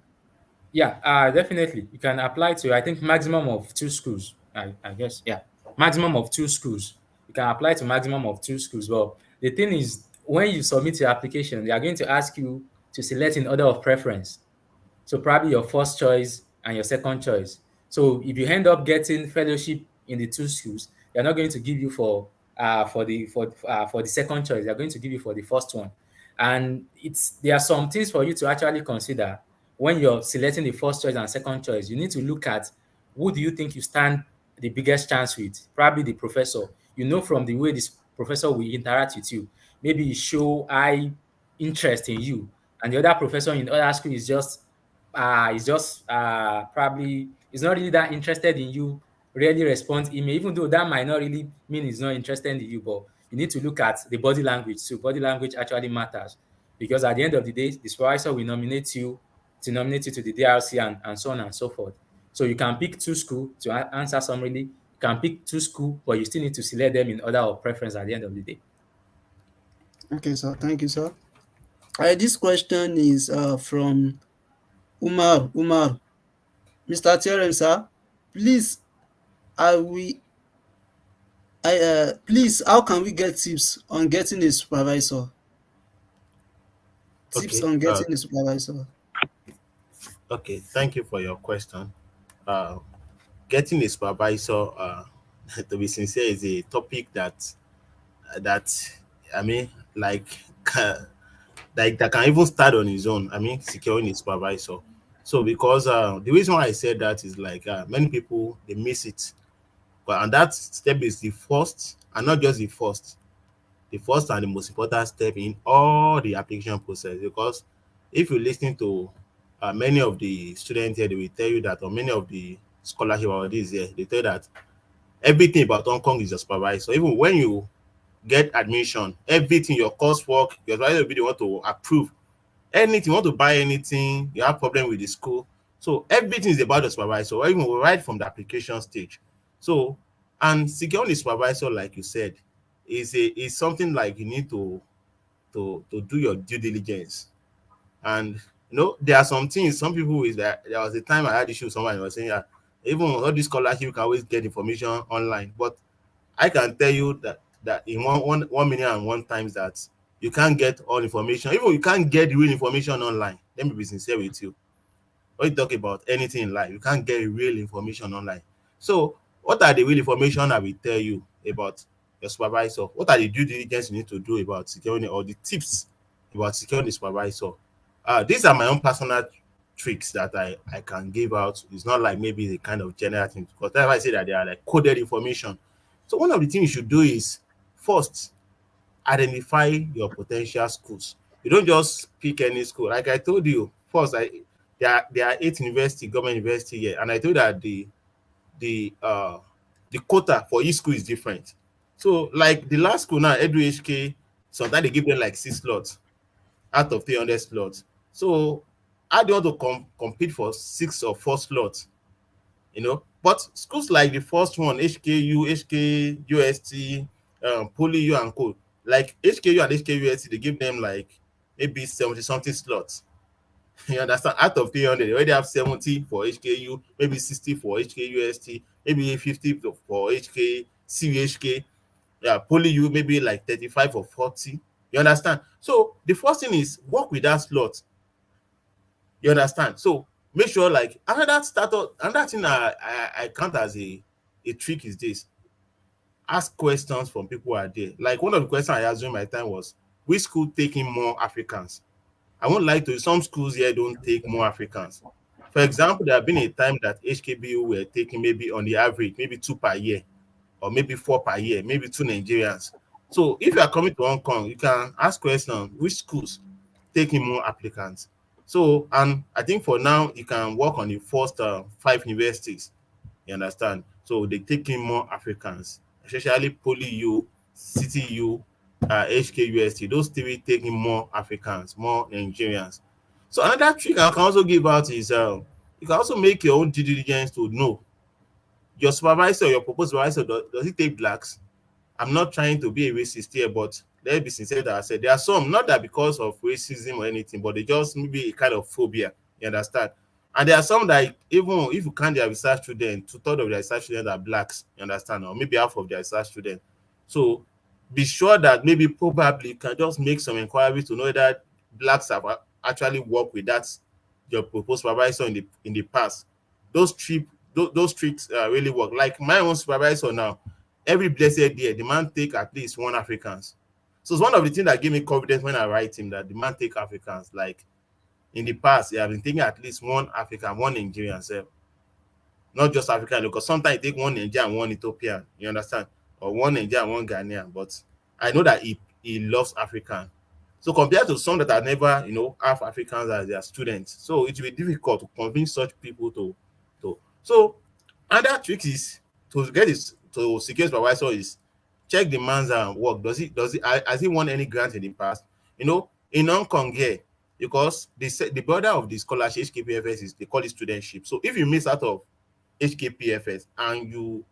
Yeah, definitely. You can apply to, I think, maximum of two schools. I guess, yeah, maximum of two schools. You can apply to maximum of two schools. Well, the thing is, when you submit your application, they are going to ask you to select in order of preference. So probably your first choice and your second choice. So if you end up getting fellowship in the two schools, they're not going to give you for the second choice. They're going to give you for the first one. And there are some things for you to actually consider when you're selecting the first choice and second choice. You need to look at who do you think you stand the biggest chance with? Probably the professor. You know from the way this professor will interact with you. Maybe he show high interest in you, and the other professor in other school is just is just probably is not really that interested in you, rarely responds email, even though that might not really mean he's not interested in you, but you need to look at the body language too. Body language actually matters, because at the end of the day, the supervisor will nominate you to the DRC, and so on and so forth. So you can pick two schools to answer summarily. You can pick two schools, but you still need to select them in order of preference at the end of the day. Okay, sir. Thank you, sir. This question is from Umar. Umar, Mr. Theorem, sir. Please, are we? Please, how can we get tips on getting a supervisor? Tips Okay. on getting a supervisor. Okay. Thank you for your question. Uh, Getting a supervisor, to be sincere, is a topic that I mean, like, like that can even start on his own. I mean, securing a supervisor. So because the reason why I said that is like many people they miss it, but and that step is the first, and not just the first and the most important step in all the application process. Because if you listen to many of the students here, they will tell you that, or many of the scholarship about this here, they tell you that everything about Hong Kong is your supervisor. Even when you get admission, everything, your coursework, your supervisor will be the one to approve anything. You want to buy anything, you have problem with the school. So everything is about the supervisor, or even right from the application stage. So, and securing the supervisor, like you said, is something like you need to do your due diligence. And there are some things, some people is that there was a time I had issue with someone who was saying, yeah, even all this scholarship you can always get information online. But I can tell you that in 1,000,001 times that you can't get all information. Even you can't get real information online. Let me be sincere with you. When you talk about anything in life, you can't get real information online. So, what are the real information I will tell you about your supervisor? What are the due diligence you need to do about securing it, or the tips about securing the supervisor? These are my own personal tricks that I can give out. It's not like maybe the kind of general thing, because that's why I say that they are like coded information. So one of the things you should do is first identify your potential schools. You don't just pick any school. Like I told you, first there are 8 government university here, and I told you that the uh the quota for each school is different. So like the last school now, Edu HK, sometimes they give them like 6 slots out of 300 slots. So how do you want to compete for 6 or 4 slots? But schools like the first one, HKU, HKUST, PolyU and Co. Like HKU and HKUST, they give them like maybe 70 something slots. You understand? Out of 300, they already have 70 for HKU, maybe 60 for HKUST, maybe 50 for HKCUHK. Yeah, PolyU maybe like 35 or 40. You understand? So the first thing is work with that slot. You understand? So make sure, like, another thing I count as a trick is this: ask questions from people who are there. Like one of the questions I asked during my time was, which school taking more Africans? I won't lie to you, some schools here don't take more Africans. For example, there have been a time that HKBU were taking maybe on the average, maybe 2 per year, or maybe 4 per year, maybe 2 Nigerians. So if you are coming to Hong Kong, you can ask questions, which schools taking more applicants. So, and I think for now, you can work on the first 5 universities. You understand? So they take in more Africans, especially PolyU, CTU, HKUST. Those three taking more Africans, more Nigerians. So another trick I can also give out is you can also make your own due diligence to know your supervisor, your proposed supervisor, does he take blacks? I'm not trying to be a racist here, but let's be sincere that I said there are some, not that because of racism or anything, but they just maybe a kind of phobia. You understand? And there are some that even if you count their research students, 2/3 of their research students are blacks, you understand, or maybe half of their research students. So be sure that maybe probably you can just make some inquiries to know that blacks have actually worked with that your proposed supervisor in the past. Those tricks really work. Like my own supervisor now, every blessed day, the man take at least one Africans. So it's one of the things that give me confidence when I write him, that the man take Africans. Like in the past, he have been taking at least one African, one Nigerian, sef. Not just African, because sometimes he take one Nigerian, one Ethiopian, you understand? Or one Nigerian, one Ghanaian. But I know that he loves African. So compared to some that are never, have Africans as their students, so it will be difficult to convince such people to. So another trick is to get this to secure supervisor is check the man's work. Has he won any grant in the past? In Hong Kong here, because the border of the scholarship HKPFS is they call it studentship. So if you miss out of HKPFS and you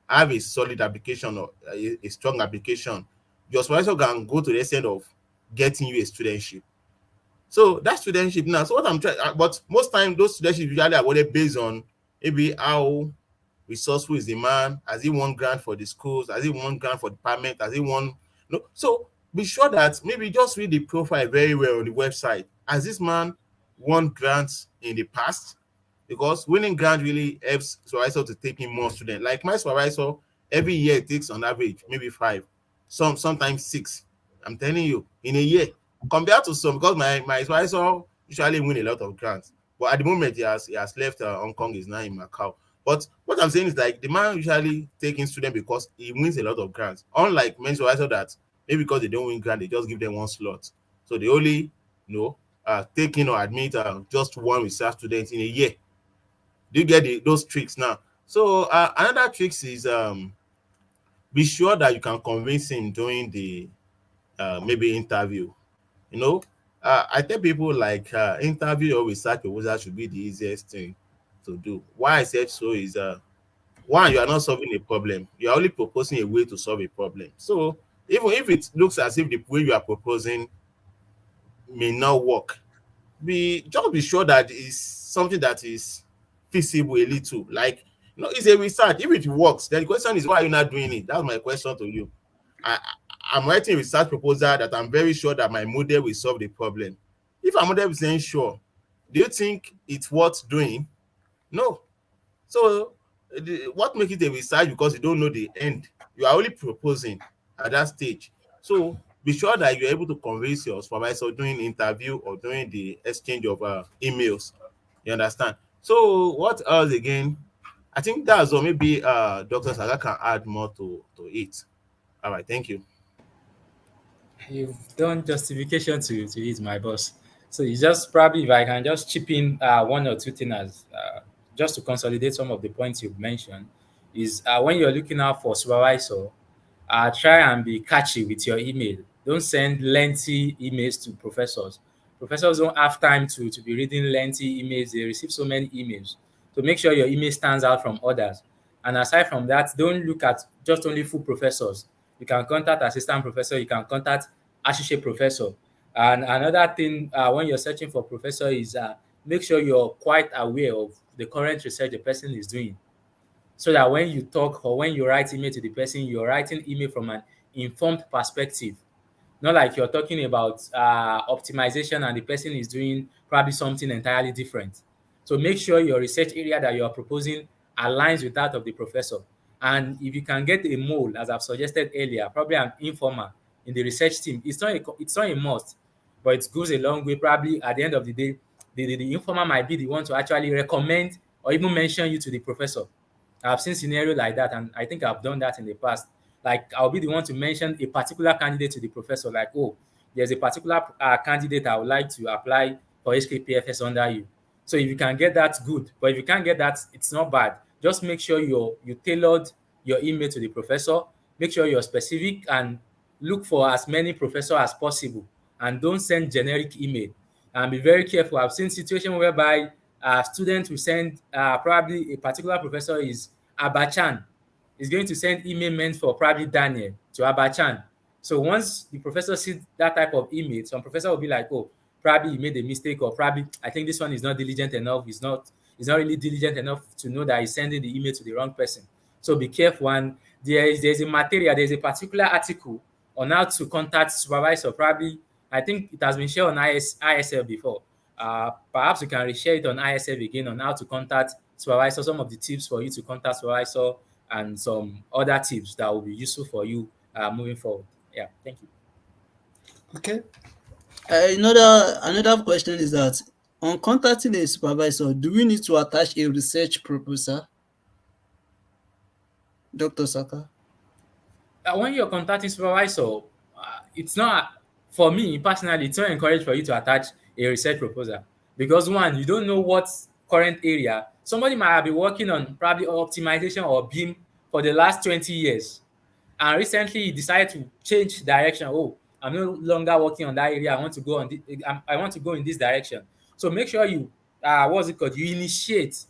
have a solid application or a strong application, your supervisor can go to the extent of getting you a studentship. So that studentship now. So what I'm trying, but most time those studentships usually are awarded based on maybe how resourceful is the man, has he won grant for the schools, has he won grant for the department, has he won, no. So be sure that maybe just read the profile very well on the website. Has this man won grants in the past? Because winning grant really helps supervisor to take in more students. Like my supervisor, every year it takes on average maybe 5, sometimes 6. I'm telling you, in a year. Compared to some, because my supervisor usually win a lot of grants. But at the moment he has left Hong Kong, is now in Macau. But what I'm saying is like the man usually taking students because he wins a lot of grants. Unlike many supervisors that maybe because they don't win grant, they just give them one slot. So they only take in or admit just one research student in a year. Do you get those tricks now? So another tricks is be sure that you can convince him during the maybe interview. You know, I tell people like interview or research proposal should be the easiest thing to do. Why I said so is one, you are not solving a problem. You are only proposing a way to solve a problem. So even if it looks as if the way you are proposing may not work, be sure that it's something that is feasible a little. Like, it's a research. If it works, then the question is, why are you not doing it? That's my question to you. I'm writing a research proposal that I'm very sure that my model will solve the problem. If my model is saying sure, do you think it's worth doing? No. So what makes it a research? Because you don't know the end. You are only proposing at that stage. So be sure that you're able to convince your supervisor during interview or during the exchange of emails. You understand? So what else again? I think that's all. Maybe Dr. Saga can add more to it. All right, thank you. You've done justification to it, my boss. So it's just probably if I can just chip in one or two things as just to consolidate some of the points you've mentioned is when you're looking out for supervisor, try and be catchy with your email. Don't send lengthy emails to professors. Professors don't have time to be reading lengthy emails. They receive so many emails. So make sure your email stands out from others. And aside from that, don't look at just only full professors. You can contact assistant professor, you can contact associate professor. And another thing when you're searching for professor is make sure you're quite aware of the current research the person is doing, so that when you talk or when you write email to the person, you're writing email from an informed perspective, not like you're talking about optimization and the person is doing probably something entirely different. So make sure your research area that you are proposing aligns with that of the professor. And if you can get a mole, as I've suggested earlier, probably an informer in the research team, it's not a must, but it goes a long way. Probably at the end of the day, the informer might be the one to actually recommend or even mention you to the professor. I've seen scenario like that, and I think I've done that in the past. Like I'll be the one to mention a particular candidate to the professor, like, oh, there's a particular candidate I would like to apply for HKPFS under you. So if you can get that, good. But if you can't get that, it's not bad. Just make sure you tailored your email to the professor. Make sure you're specific and look for as many professors as possible. And don't send generic email. And be very careful. I've seen situations whereby students will send probably a particular professor is Abachan, is going to send email meant for probably Daniel to Abachan. So once the professor sees that type of email, some professor will be like, oh, probably he made a mistake, or probably I think this one is not diligent enough. He's not really diligent enough to know that he's sending the email to the wrong person. So be careful. And there's a material, there's a particular article on how to contact supervisor. Probably I think it has been shared on ISL before. Perhaps you can reshare it on ISF again on how to contact supervisor, some of the tips for you to contact supervisor, and some other tips that will be useful for you moving forward. Yeah, thank you. Okay. Another question is that on contacting a supervisor, do we need to attach a research proposal, Dr. Saka? When you're contacting supervisor, it's not for me personally, it's not encouraged for you to attach a research proposal because one, you don't know what current area somebody might have been working on, probably optimization or beam for the last 20 years, and recently you decide to change direction. Oh, I'm no longer working on that area. I want to go on I want to go in this direction. So make sure you what's it called? You initiate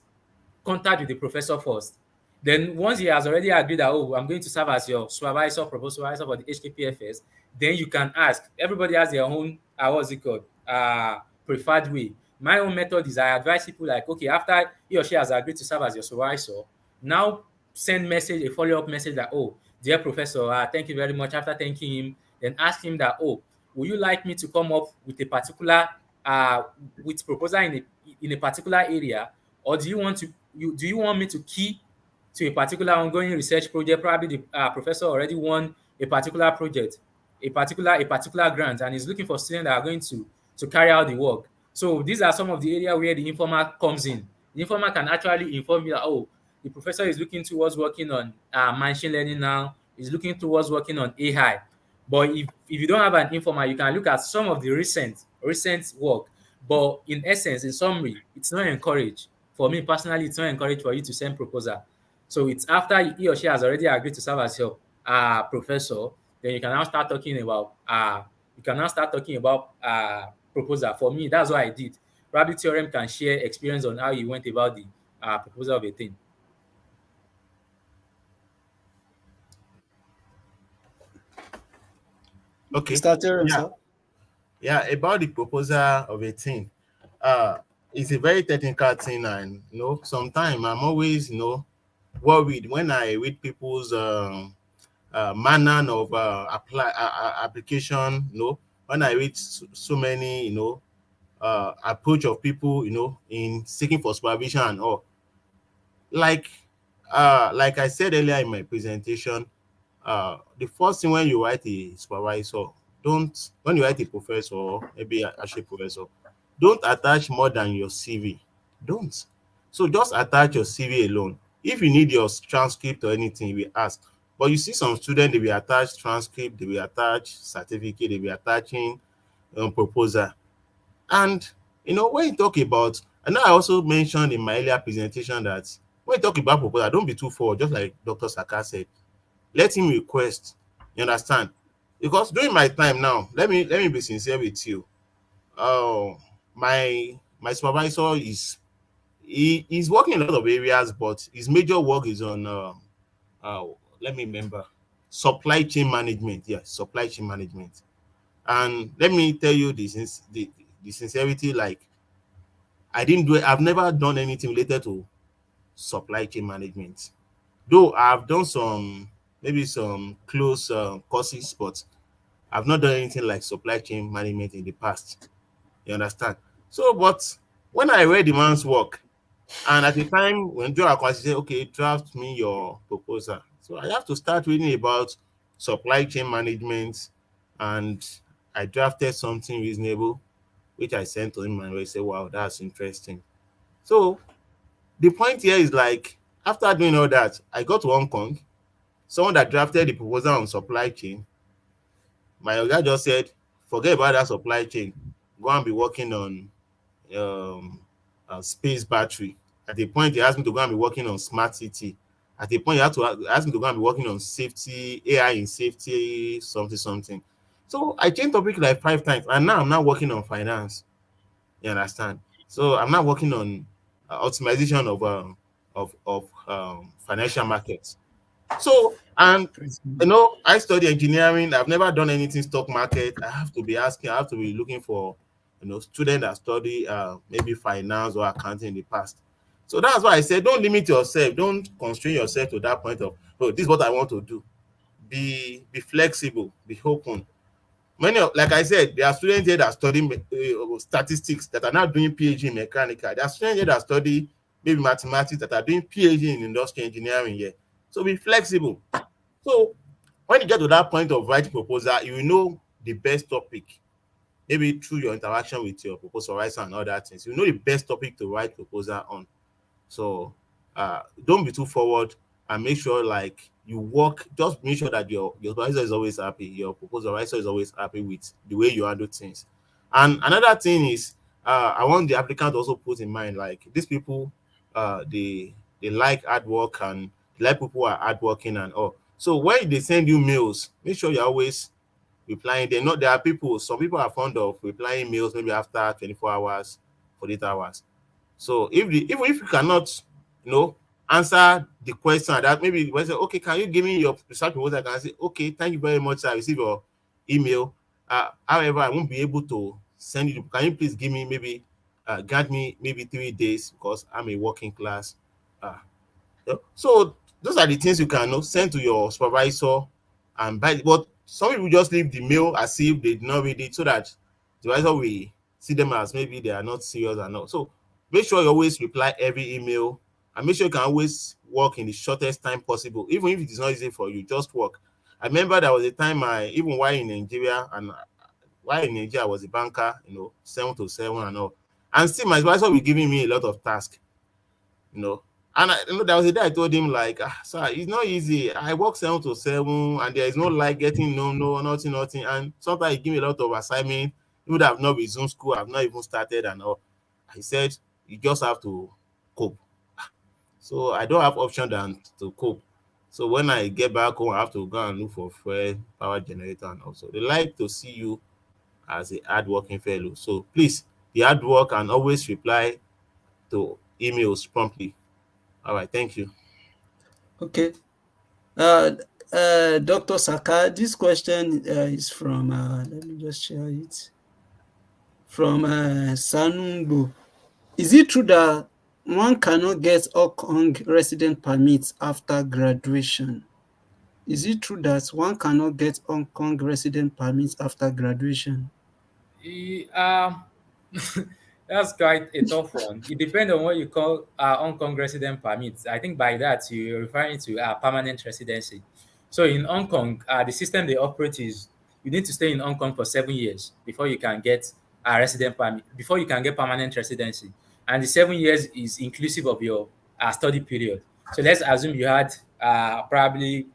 contact with the professor first. Then once he has already agreed that, oh, I'm going to serve as your supervisor, proposed supervisor for the HKPFS, then you can ask. Everybody has their own, what's it called, preferred way. My own method is I advise people like, okay, after he or she has agreed to serve as your supervisor, now send message, a follow-up message that, oh, dear professor, thank you very much. After thanking him, then ask him that, oh, would you like me to come up with a particular, with proposal in a particular area, or do you want me to key to a particular ongoing research project? Probably the professor already won a particular project, a particular grant, and is looking for students that are going to carry out the work. So these are some of the area where the informer comes in. The informer can actually inform you that, oh, the professor is looking towards working on machine learning now, is looking towards working on AI. But if you don't have an informer, you can look at some of the recent work. But in essence, in summary, it's not encouraged. For me personally, it's not encouraged for you to send proposal. So it's after he or she has already agreed to serve as your professor, then you can now start talking about proposal. For me, that's what I did. Probably Theorem can share experience on how he went about the proposal of a thing. Okay. Mr. Terence, Yeah. sir. Yeah. About the proposal of a thing. Uh, it's a very technical thing, and sometimes I'm always worried when I read people's manner of application. When I read so many approach of people in seeking for supervision and all, like like I said earlier in my presentation, the first thing when you write a supervisor, don't when you write a professor, or maybe actually professor, don't attach more than your CV. Don't. So just attach your CV alone. If you need your transcript or anything, we ask. But you see some students, they will attach transcript, they will attach certificate, they will attaching proposal. And when you talk about, and I also mentioned in my earlier presentation that when you talk about proposal, don't be too forward, just like Dr. Saka said. Let him request. You understand? Because during my time now, let me be sincere with you. Oh, my supervisor he's working in a lot of areas, but his major work is on uh let me remember, supply chain management. Yes, supply chain management. And let me tell you this, the sincerity, like I've never done anything related to supply chain management. Though I've done some, maybe some close courses, but I've not done anything like supply chain management in the past. You understand? So, but when I read the man's work, and at the time when Joe Akwasi said, okay, draft me your proposal. So I have to start reading about supply chain management, and I drafted something reasonable, which I sent to him, and he said, wow, that's interesting. So the point here is like, after doing all that, I got to Hong Kong. Someone that drafted the proposal on supply chain, my guy just said, forget about that supply chain. Go and be working on um, space battery. At the point, he asked me to go and be working on smart city. At the point, he had to ask me to go and be working on safety, AI in safety, something, something. So I changed topic like 5 times, and now I'm not working on finance. You understand? So I'm not working on optimization of financial markets. So, and I study engineering. I've never done anything stock market. I have to be asking. I have to be looking for students that study maybe finance or accounting in the past. So that's why I said, don't limit yourself. Don't constrain yourself to that point of, oh, this is what I want to do. Be flexible. Be open. Like I said, there are students here that study statistics that are now doing PhD in mechanical. There are students here that study maybe mathematics that are doing PhD in industrial engineering here. So be flexible. So when you get to that point of writing proposal, you will know the best topic, maybe through your interaction with your proposal writer and other things. You know the best topic to write proposal on. So don't be too forward. and make sure like you work. Just make sure that your supervisor is always happy. Your proposed supervisor is always happy with the way you handle things. And another thing is, I want the applicant also put in mind like these people, they like hard work and they like people who are hardworking and all. So when they send you mails, make sure you're always replying. They not there are people. Some people are fond of replying mails maybe after 24 hours, 48 hours. So if the even if you cannot, you know, answer the question that maybe when say, okay, can you give me your research proposal? I can say, okay, thank you very much. I received your email. However, I won't be able to send you. Can you please give me maybe grant me maybe 3 days because I'm a working class. Uh, yeah. So those are the things you can, you know, send to your supervisor and buy. But some people just leave the mail as if they did not read it, so that the supervisor will see them as maybe they are not serious or not. So make sure you always reply every email, and make sure you can always work in the shortest time possible, even if it is not easy for you. Just work. I remember there was a time I even while in Nigeria and while in Nigeria I was a banker, you know, 7 to 7 and all, and still my supervisor will giving me a lot of tasks, you know. And you know, there was a day I told him, like, sir, it's not easy. I work 7 to 7, and there is no like getting no, nothing, nothing. And sometimes he give me a lot of assignment, even though I've not resumed school, I've not even started and all. He said, you just have to cope. So I don't have option than to cope. So when I get back home, I have to go and look for fuel, power generator, and also they like to see you as a hardworking fellow. So please be hard work and always reply to emails promptly. All right, thank you. Okay. Dr. Saka, this question is from, let me just share it, from Sanumbo. Is it true that one cannot get Hong Kong resident permits after graduation? Is it true that one cannot get Hong Kong resident permits after graduation? Um, that's quite a tough one. It depends on what you call Hong Kong resident permits. I think by that you're referring to permanent residency. So in Hong Kong, the system they operate is you need to stay in Hong Kong for 7 years before you can get a resident permit, before you can get permanent residency. And the 7 years is inclusive of your study period. So let's assume you had probably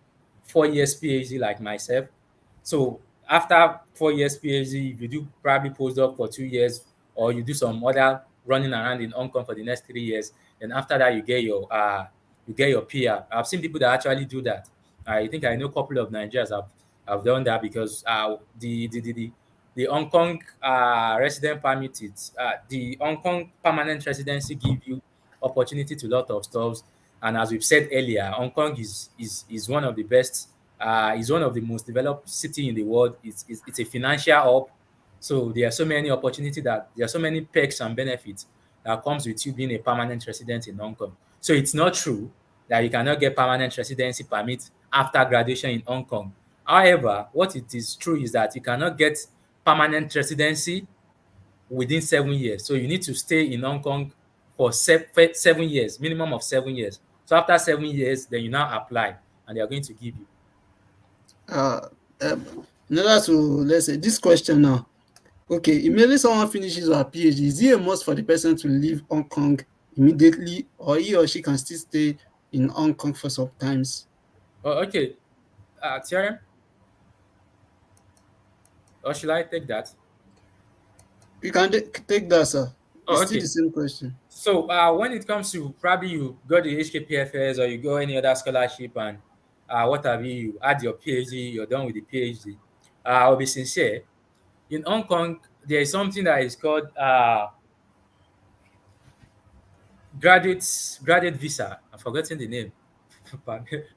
4 years PhD like myself. So after 4 years PhD, if you do probably postdoc for 2 years, or you do some other running around in Hong Kong for the next 3 years, then after that you get your PR. I've seen people that actually do that. I think I know a couple of Nigerians have done that because the Hong Kong resident permit, the Hong Kong permanent residency give you opportunity to a lot of stuff. And as we've said earlier, Hong Kong is one of the best, is one of the most developed city in the world. It's a financial hub. So there are so many opportunities, that there are so many perks and benefits that comes with you being a permanent resident in Hong Kong. So it's not true that you cannot get permanent residency permit after graduation in Hong Kong. However, what it is true is that you cannot get permanent residency within 7 years. So you need to stay in Hong Kong for 7 years, minimum of 7 years. So after 7 years, then you now apply and they are going to give you. In order to, let's say, this question now. Okay, immediately someone finishes her PhD, is it a must for the person to leave Hong Kong immediately, or he or she can still stay in Hong Kong for some times? Oh, okay. Theorem? Or should I take that? You can take that, sir. It's Oh, still the okay. same question. So when it comes to probably you go to HKPFS or you go any other scholarship and what have you, you add your PhD, you're done with the PhD. I'll be sincere. In Hong Kong, there is something that is called graduate visa. I've forgotten the name.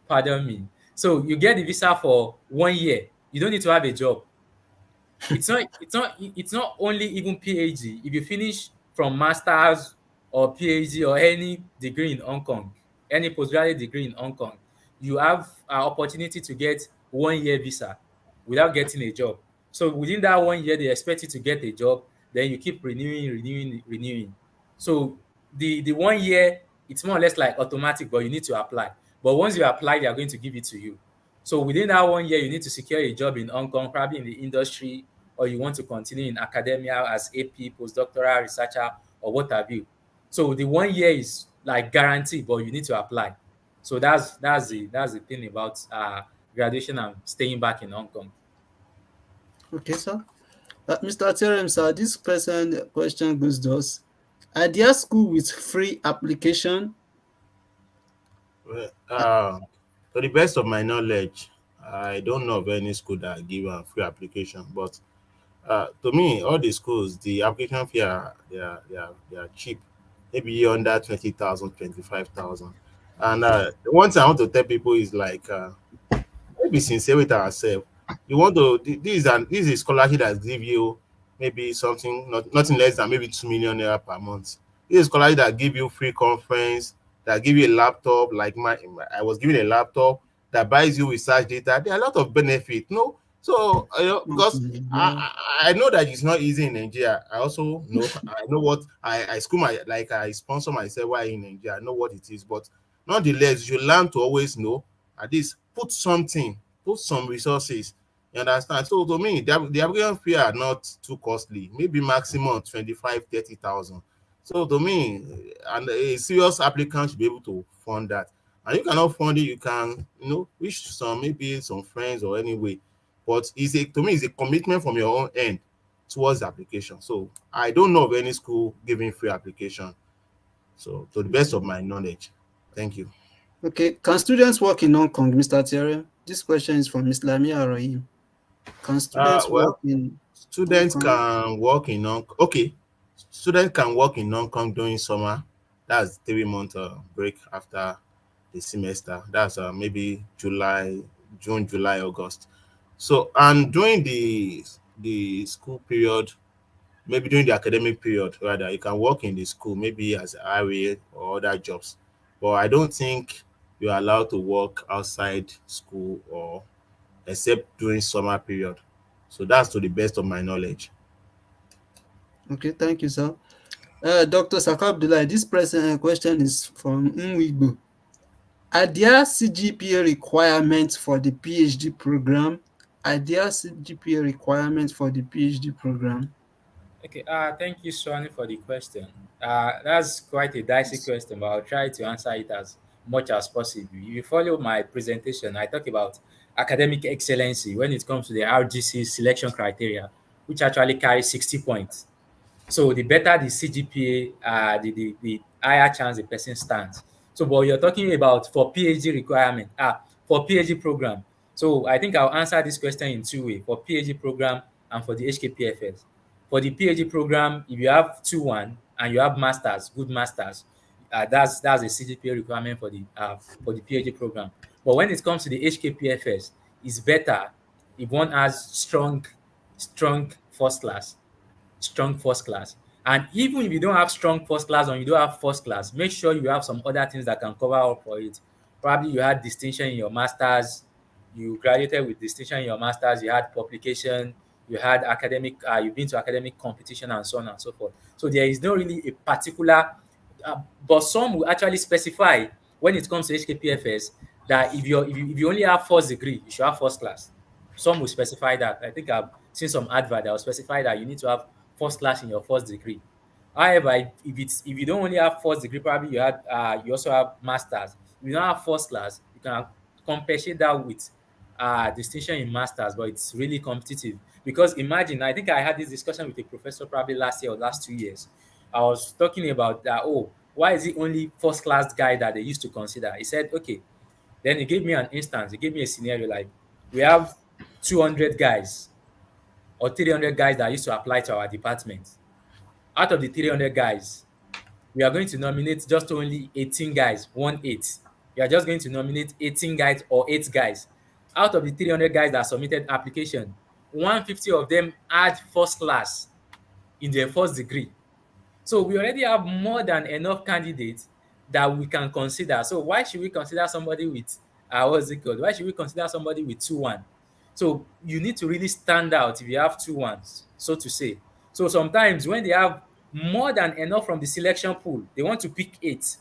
Pardon me. So you get the visa for 1 year. You don't need to have a job. It's not only even PhD. If you finish from masters or PhD or any degree in Hong Kong, any postgraduate degree in Hong Kong, you have an opportunity to get 1 year visa without getting a job. So within that 1 year, they expect you to get a job. Then you keep renewing. So the 1 year, it's more or less like automatic, but you need to apply. But once you apply, they are going to give it to you. So within that 1 year, you need to secure a job in Hong Kong, probably in the industry, or you want to continue in academia as AP, postdoctoral researcher, or what have you. So the 1 year is like guaranteed, but you need to apply. So that's the thing about graduation and staying back in Hong Kong. Okay, sir. Mr. Terem, sir, this question goes thus. Are there school with free application? Well, Uh, to the best of my knowledge, I don't know of any school that give a free application. But to me, all the schools, the application fee they are cheap, maybe under 20,000, 25,000. And one thing I want to tell people is like be sincere with ourselves. You want to this is a scholarship that give you maybe something nothing less than maybe 2 million naira per month. This is a scholarship that give you free conference, that give you a laptop. Like I was given a laptop that buys you research data. There are a lot of benefit, no? So because yeah. I know that it's not easy in Nigeria. I also know I know what I school my like I sponsor myself while in Nigeria. I know what it is, but nonetheless, you learn to always know at least put some resources. You understand? So to me, the application fee are not too costly, maybe maximum 25, 30,000. So to me, and a serious applicant should be able to fund that. And you cannot fund it, you can, reach some maybe some friends or anyway. But to me, it's a commitment from your own end towards the application. So I don't know of any school giving free application. So to the best of my knowledge. Thank you. Okay. Can students work in Hong Kong, Mr. Terem? This question is from Ms. Lamia Rahim. Can students work Well, in Hong students Kong? can work in okay. Students can work in Hong Kong during summer. That's 3 month break after the semester. That's maybe June, July, August. So and during the school period, maybe during the academic period, rather, you can work in the school, maybe as RA or other jobs. But I don't think you're allowed to work outside school or except during summer period. So that's to the best of my knowledge. Okay, thank you, sir. Dr. Saka Abdullah, this present question is from Nwigbo. Are there CGPA requirements for the PhD program? Are there CGPA requirements for the PhD program? Okay, thank you, Sonny, for the question. That's quite a dicey question, but I'll try to answer it as much as possible. If you follow my presentation, I talk about academic excellency when it comes to the RGC selection criteria, which actually carries 60 points. So the better the CGPA, the higher chance the person stands. So, but you're talking about for PhD requirement, for PhD program. So I think I'll answer this question in two ways: for PhD program and for the HKPFS. For the PhD program, if you have 2-1 and you have masters, good masters, that's a CGPA requirement for the PhD program. But when it comes to the HKPFS, it's better if one has strong first class strong first class. And even if you don't have strong first class or you don't have first class, make sure you have some other things that can cover up for it. Probably you had distinction in your masters, you graduated with distinction in your masters, you had publication, you had you've been to academic competition and so on and so forth. So there is not really a particular, but some will actually specify when it comes to HKPFS that if you only have first degree, you should have first class. Some will specify that. I think I've seen some advert that will specify that you need to have first class in your first degree. However, if you don't only have first degree, probably you also have masters. If you don't have first class, you can compensate that with distinction in masters, but it's really competitive. Because imagine, I think I had this discussion with a professor probably last year or last 2 years. I was talking about that. Oh, why is it only first class guy that they used to consider? He said, okay. Then he gave me an instance. He gave me a scenario like we have 200 guys or 300 guys that used to apply to our department. Out of the 300 guys, we are going to nominate just only 18 guys, 1-8. We are just going to nominate 18 guys or 8 guys. Out of the 300 guys that submitted application, 150 of them had first class in their first degree. So we already have more than enough candidates that we can consider. So why should we consider somebody with what's it called? Why should we consider somebody with 2-1? So you need to really stand out if you have 2-1s, so to say. So sometimes when they have more than enough from the selection pool, they want to pick 8.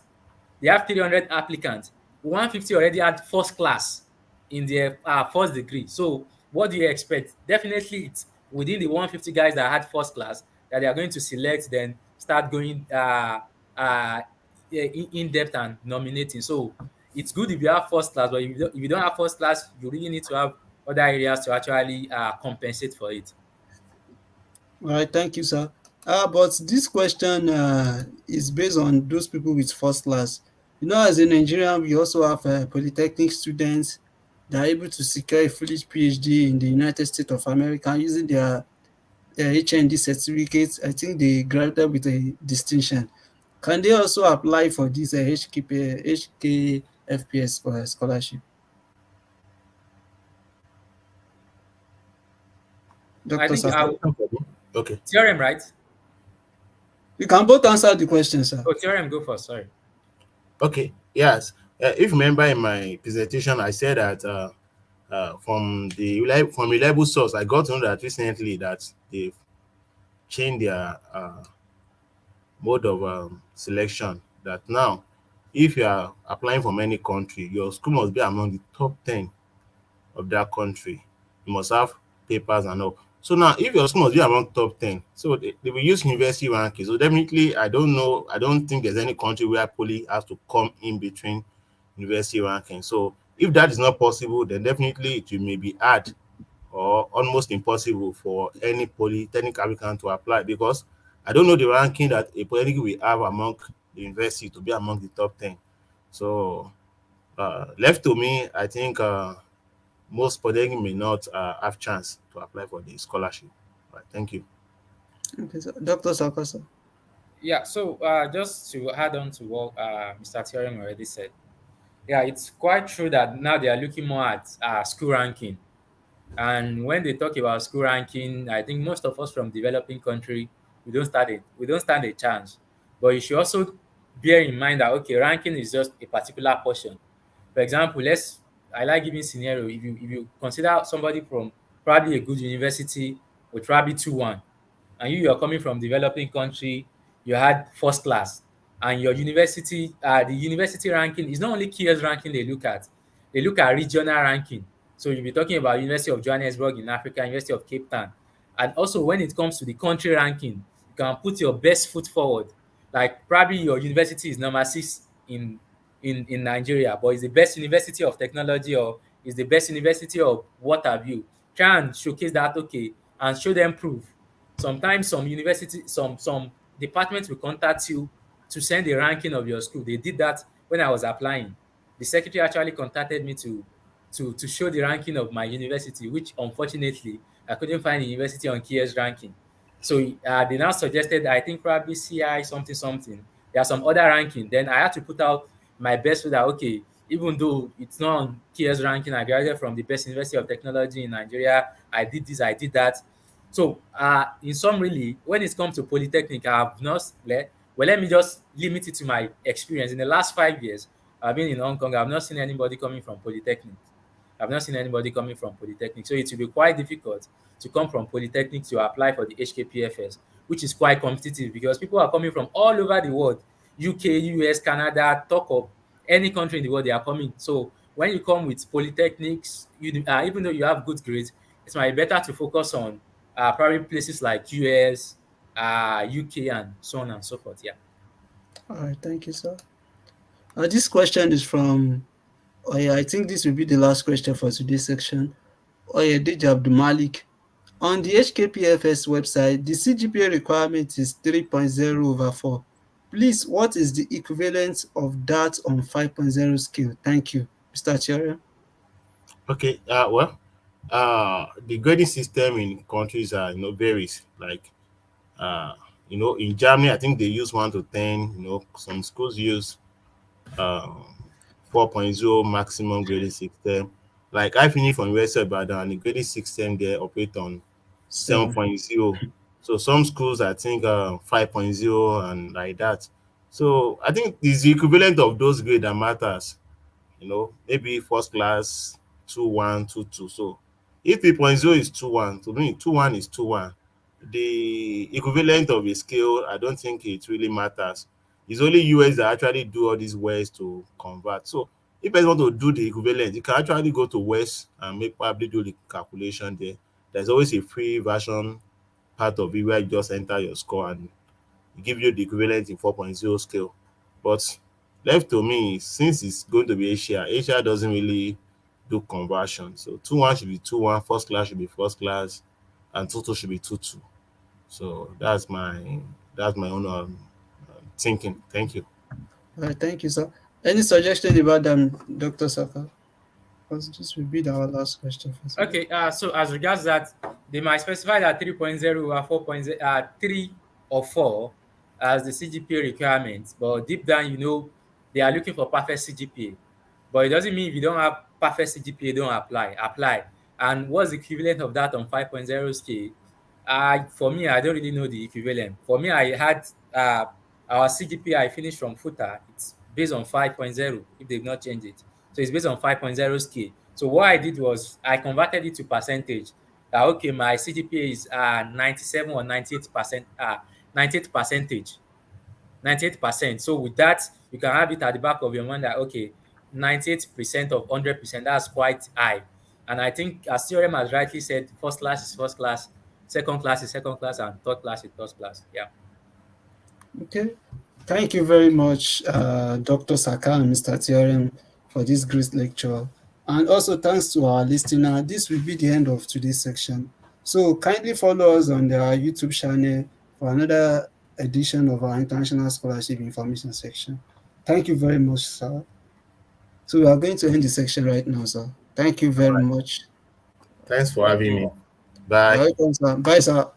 They have 300 applicants. 150 already had first class in their first degree. So what do you expect? Definitely it's within the 150 guys that had first class that they are going to select, then start going in depth and nominating. So it's good if you have first class, but if you don't have first class, you really need to have other areas to actually compensate for it. All right, thank you, sir. But this question is based on those people with first class. You know, as a Nigerian, we also have Polytechnic students that are able to secure a full PhD in the United States of America using their HND certificates. I think they graduated with a distinction. Can they also apply for this HKFPS scholarship? I Dr. think Saka? Okay. theorem, right? You can both answer the question, sir. Oh, theorem, go first. Sorry. Okay. Yes. If you remember in my presentation, I said that from reliable source, I got to know that recently that they've changed their mode of selection. That now, if you are applying from any country, your school must be among the top 10 of that country. You must have papers and all. So now, if your school must be among top 10, so they will use university ranking. So definitely, I don't know, I don't think there's any country where poly has to come in between university ranking. So if that is not possible, then definitely it will maybe hard or almost impossible for any polytechnic applicant to apply because I don't know the ranking that a polytechnic will have among the university to be among the top 10. So left to me, I think most polytechnic may not have chance to apply for the scholarship. Right, thank you. Okay, so Dr. Saka, sir. Yeah, so just to add on to what Mr. Theorem already said, yeah, it's quite true that now they are looking more at school ranking. And when they talk about school ranking, I think most of us from developing country, we don't stand a chance. But you should also bear in mind that okay, ranking is just a particular portion. For example, I like giving scenario. If you consider somebody from probably a good university with probably 2-1, and you're coming from developing country, you had first class, and your university, the university ranking is not only KS ranking they look at regional ranking. So you'll be talking about University of Johannesburg in Africa, University of Cape Town. And also when it comes to the country ranking, you can put your best foot forward. Like probably your university is number 6 in Nigeria, but it's the best university of technology or is the best university of what have you. Try and showcase that, okay, and show them proof. Sometimes some departments will contact you to send a ranking of your school. They did that when I was applying. The secretary actually contacted me to show the ranking of my university, which unfortunately I couldn't find the university on KS ranking. So they now suggested I think probably CI something something. There are some other ranking. Then I had to put out my best so that okay, even though it's not on KS ranking, I graduated from the best university of technology in Nigeria. I did this, I did that. So in summary, when it comes to Polytechnic, I have not let me just limit it to my experience. In the last 5 years, I've been in Hong Kong. I've not seen anybody coming from Polytechnic. I've not seen anybody coming from Polytechnic. So it will be quite difficult to come from Polytechnic to apply for the HKPFS, which is quite competitive because people are coming from all over the world, UK, US, Canada, talk of any country in the world, they are coming. So when you come with polytechnics, even though you have good grades, it might be better to focus on probably places like US, UK, and so on and so forth. Yeah. All right, thank you, sir. This question is from, oh yeah, I think this will be the last question for today's section. Oh yeah, Deja Abdul Malik. On the HKPFS website, the CGPA requirement is 3.0 over 4. Please, what is the equivalent of that on 5.0 scale? Thank you, Mr. Chair. Okay. The grading system in countries varies. Like in Germany, I think they use 1 to 10. Some schools use um 4.0 maximum grading system. Like I finished from University of Ibadan and the grading system there operate on 7. 7.0. So some schools I think 5.0 and like that. So I think it's the equivalent of those grades that matters. Maybe first class 2-1, 2-2. So if 3.0 is 2-1, to me 2-1 is 2-1. The equivalent of a scale, I don't think it really matters. It's only US that actually do all these ways to convert. So if you want to do the equivalent, you can actually go to West and probably do the calculation there. There's always a free version part of it where you just enter your score and it give you the equivalent in 4.0 scale. But left to me, since it's going to be Asia doesn't really do conversion. So 2-1 should be 2-1, first class should be first class, and 2-2 should be 2-2. So that's my own thinking. Thank you. All right, thank you, sir. Any suggestion about them, Dr. Saka? Because this will be our last question for today. Okay, so as regards that, they might specify that 3.0 or 4.0, 3 or 4 as the CGPA requirements, but deep down, they are looking for perfect CGPA. But it doesn't mean if you don't have perfect CGPA, don't apply. Apply. And what's the equivalent of that on 5.0 scale? For me, I don't really know the equivalent. For me, I had our CGPA I finished from FUTA. It's based on 5.0 if they've not changed it. So it's based on 5.0 scale. So what I did was I converted it to percentage. Okay, my CGPA is 97 or 98%, 98 percentage. 98%. So with that, you can have it at the back of your mind that okay, 98% of 100%, that's quite high. And I think as Theorem has rightly said, first class is first class, second class is second class, and third class is third class. Yeah. Okay. Thank you very much, Dr. Saka and Mr. Theorem, for this great lecture. And also thanks to our listener. This will be the end of today's section. So kindly follow us on our YouTube channel for another edition of our International Scholarship Information section. Thank you very much, sir. So we are going to end the section right now, sir. Thank you All very right. much. Thanks for Thank having you. me. Bye. Welcome, sir. Bye, sir.